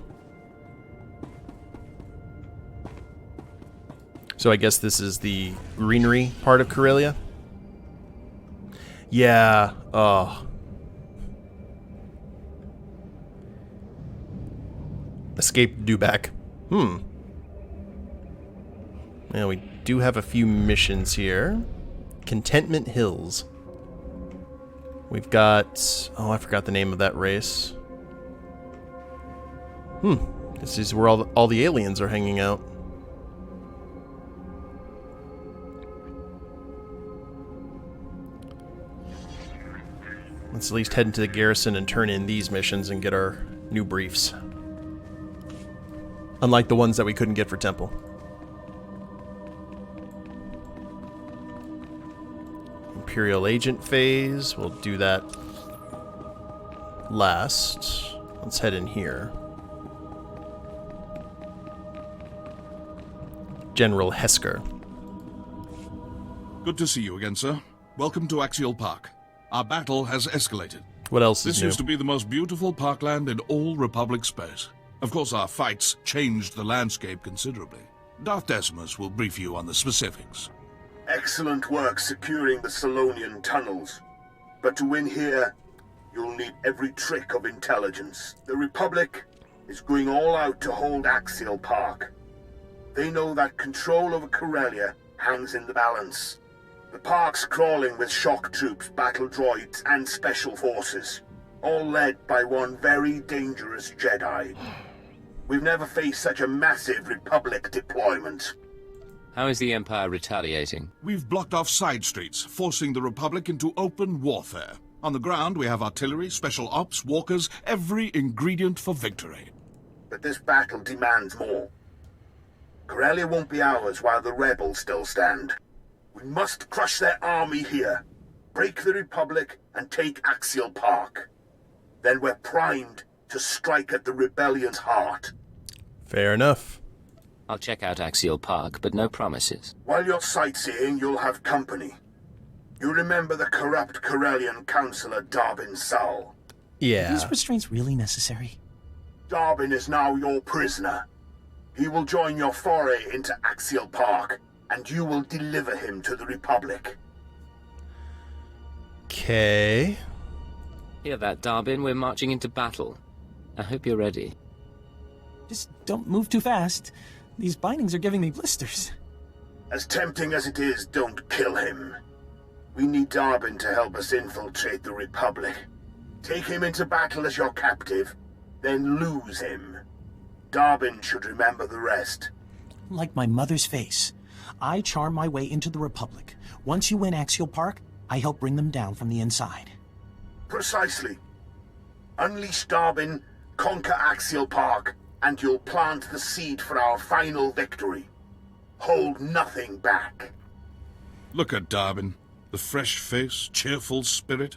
So I guess this is the greenery part of Corellia? Yeah, Escape Dewback. Now we do have a few missions here. Contentment Hills. We've got... oh, I forgot the name of that race. This is where all the aliens are hanging out. Let's at least head into the garrison and turn in these missions and get our new briefs. Unlike the ones that we couldn't get for Temple. Imperial Agent phase. We'll do that last. Let's head in here. General Hesker. Good to see you again, sir. Welcome to Axial Park. Our battle has escalated. What else is This new? used to be the most beautiful parkland in all Republic space. Of course, our fights changed the landscape considerably. Darth Decimus will brief you on the specifics. Excellent work securing the Salonian tunnels. But to win here, you'll need every trick of intelligence. The Republic is going all out to hold Axial Park. They know that control over Corellia hangs in the balance. The park's crawling with shock troops, battle droids, and special forces, all led by one very dangerous Jedi. We've never faced such a massive Republic deployment. How is the Empire retaliating? We've blocked off side streets, forcing the Republic into open warfare. On the ground, we have artillery, special ops, walkers, every ingredient for victory. But this battle demands more. Corellia won't be ours while the rebels still stand. We must crush their army here, break the Republic, and take Axial Park. Then we're primed to strike at the rebellion's heart. Fair enough. I'll check out Axial Park, but no promises. While you're sightseeing, you'll have company. You remember the corrupt Corellian councillor Darbin Saul? Yeah. Are these restraints really necessary? Darbin is now your prisoner. He will join your foray into Axial Park, and you will deliver him to the Republic. Okay. Hear that, Darbin? We're marching into battle. I hope you're ready. Just don't move too fast. These bindings are giving me blisters. As tempting as it is, don't kill him. We need Darbin to help us infiltrate the Republic. Take him into battle as your captive, then lose him. Darbin should remember the rest. Like my mother's face. I charm my way into the Republic. Once you win Axial Park, I help bring them down from the inside. Precisely. Unleash Darbin, conquer Axial Park, and you'll plant the seed for our final victory. Hold nothing back. Look at Darbin. The fresh face, cheerful spirit.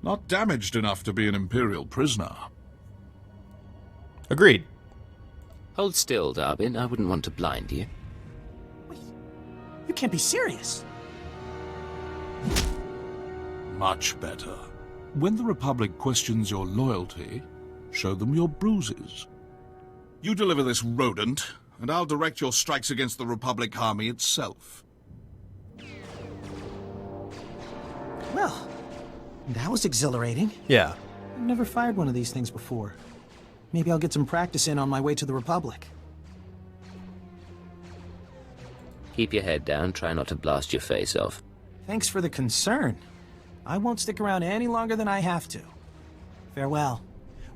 Not damaged enough to be an Imperial prisoner. Agreed. Hold still, Darbin. I wouldn't want to blind you. You can't be serious. Much better. When the Republic questions your loyalty, show them your bruises. You deliver this rodent, and I'll direct your strikes against the Republic army itself. Well, that was exhilarating. Yeah. I've never fired one of these things before. Maybe I'll get some practice in on my way to the Republic. Keep your head down. Try not to blast your face off. Thanks for the concern. I won't stick around any longer than I have to. Farewell.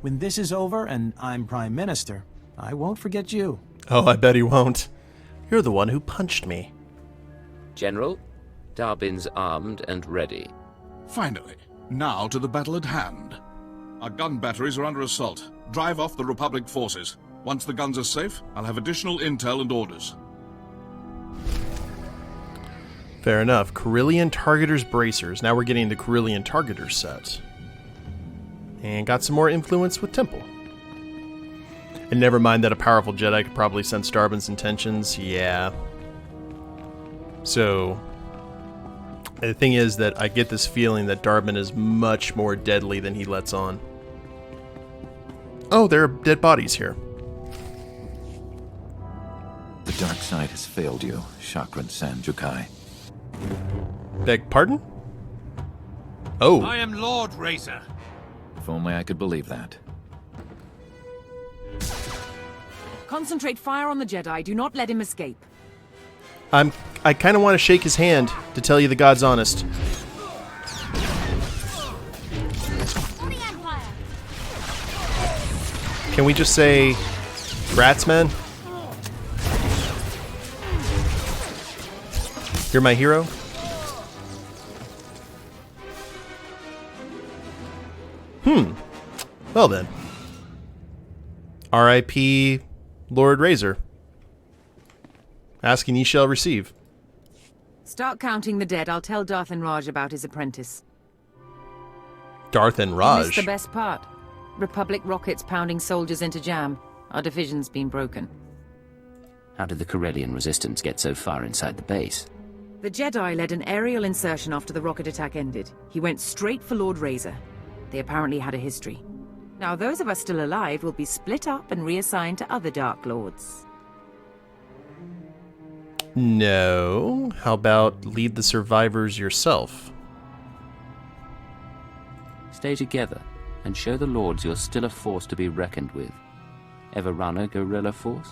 When this is over and I'm Prime Minister, I won't forget you. Oh, I bet he won't. You're the one who punched me. General, Darbin's armed and ready. Finally, now to the battle at hand. Our gun batteries are under assault. Drive off the Republic forces. Once the guns are safe, I'll have additional intel and orders. Fair enough. Corellian Targeters Bracers. Now we're getting the Corellian Targeters set. And got some more influence with Temple. And never mind that a powerful Jedi could probably sense Darban's intentions. Yeah. So, the thing is that I get this feeling that Darban is much more deadly than he lets on. Oh, there are dead bodies here. The dark side has failed you, Chakran Sanjukai. Beg pardon? Oh. I am Lord Razor. If only I could believe that. Concentrate fire on the Jedi. Do not let him escape. I kind of want to shake his hand, to tell you the God's honest. Can we just say, rats, man? You're my hero? Well then. R.I.P. Lord Razor. Ask and ye shall receive. Start counting the dead. I'll tell Darth and Raj about his apprentice. Darth and You Raj? missed the best part. Republic rockets pounding soldiers into jam. Our division's been broken. How did the Corellian resistance get so far inside the base? The Jedi led an aerial insertion after the rocket attack ended. He went straight for Lord Razor. They apparently had a history. Now those of us still alive will be split up and reassigned to other Dark Lords. No. How about lead the survivors yourself? Stay together and show the Lords you're still a force to be reckoned with. Ever run a guerrilla force?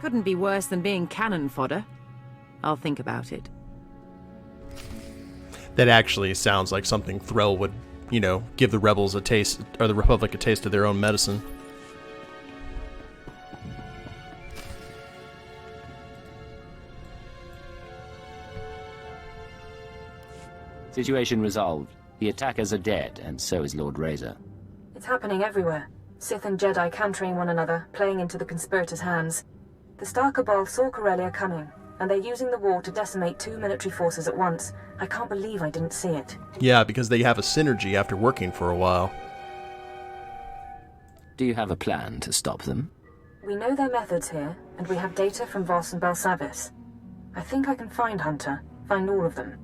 Couldn't be worse than being cannon fodder. I'll think about it. That actually sounds like something Threll would, you know, give the rebels a taste, or the Republic a taste of their own medicine. Situation resolved. The attackers are dead, and so is Lord Razor. It's happening everywhere. Sith and Jedi countering one another, playing into the conspirators' hands. The Star Cabal saw Corellia coming, and they're using the war to decimate 2 military forces at once. I can't believe I didn't see it. Yeah, because they have a synergy after working for a while. Do you have a plan to stop them? We know their methods here, and we have data from Voss and Belsavis. I think I can find Hunter, find all of them.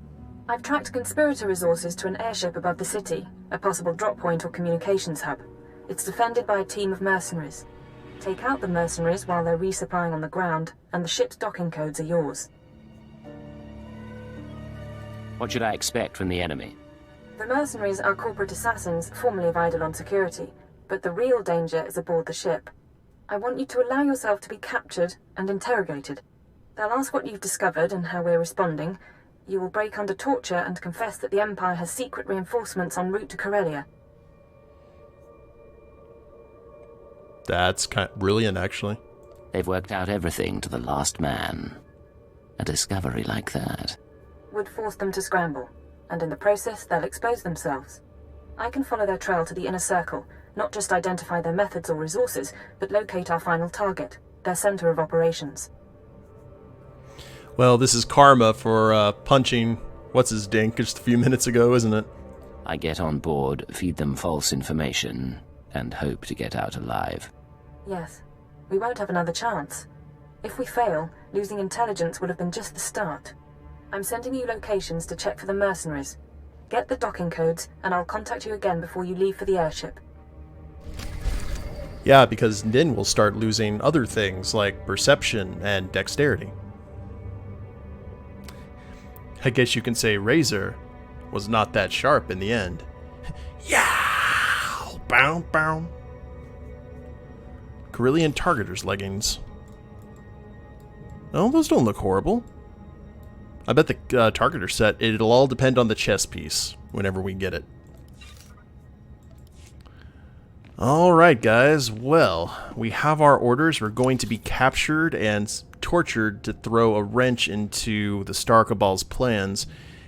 I've tracked conspirator resources to an airship above the city, a possible drop point or communications hub. It's defended by a team of mercenaries. Take out the mercenaries while they're resupplying on the ground, and the ship's docking codes are yours. What should I expect from the enemy? The mercenaries are corporate assassins formerly of Eidolon Security, but the real danger is aboard the ship. I want you to allow yourself to be captured and interrogated. They'll ask what you've discovered and how we're responding. You will break under torture and confess that the Empire has secret reinforcements en route to Corellia. That's kind of brilliant, actually. They've worked out everything to the last man. A discovery like that Would force them to scramble, and in the process they'll expose themselves. I can follow their trail to the inner circle, not just identify their methods or resources, but locate our final target, their center of operations. Well, this is karma for punching what's-his-dink just a few minutes ago, isn't it? I get on board, feed them false information, and hope to get out alive. Yes. We won't have another chance. If we fail, losing intelligence would have been just the start. I'm sending you locations to check for the mercenaries. Get the docking codes, and I'll contact you again before you leave for the airship. Yeah, because then we'll start losing other things like perception and dexterity. I guess you can say Razor was not that sharp in the end. Yeah! Bow, bow. Corellian Targeter's leggings. Oh, those don't look horrible. I bet the Targeter set, it'll all depend on the chess piece whenever we get it. Alright guys, well, we have our orders. We're going to be captured and tortured to throw a wrench into the Star Cabal's plans,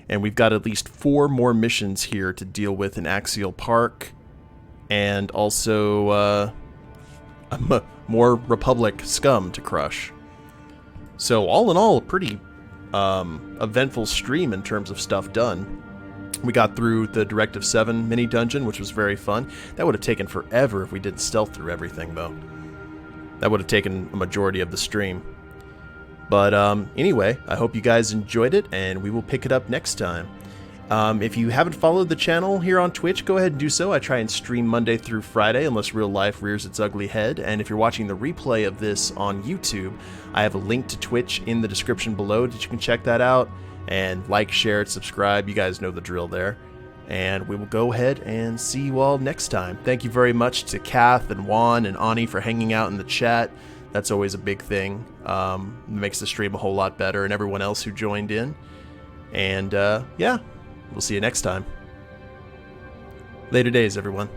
and we've got at least 4 more missions here to deal with in Axial Park, and also more Republic scum to crush. So all in all, a pretty eventful stream in terms of stuff done. We got through the Directive 7 mini dungeon, which was very fun. That would have taken forever if we didn't stealth through everything, though. That would have taken a majority of the stream. But anyway, I hope you guys enjoyed it, and we will pick it up next time. If you haven't followed the channel here on Twitch, go ahead and do so. I try and stream Monday through Friday, unless real life rears its ugly head. And if you're watching the replay of this on YouTube, I have a link to Twitch in the description below that you can check that out. And like, share, subscribe. You guys know the drill there. And we will go ahead and see you all next time. Thank you very much to Kath and Juan and Ani for hanging out in the chat. That's always a big thing. Makes the stream a whole lot better, and everyone else who joined in. And yeah, we'll see you next time. Later days, everyone.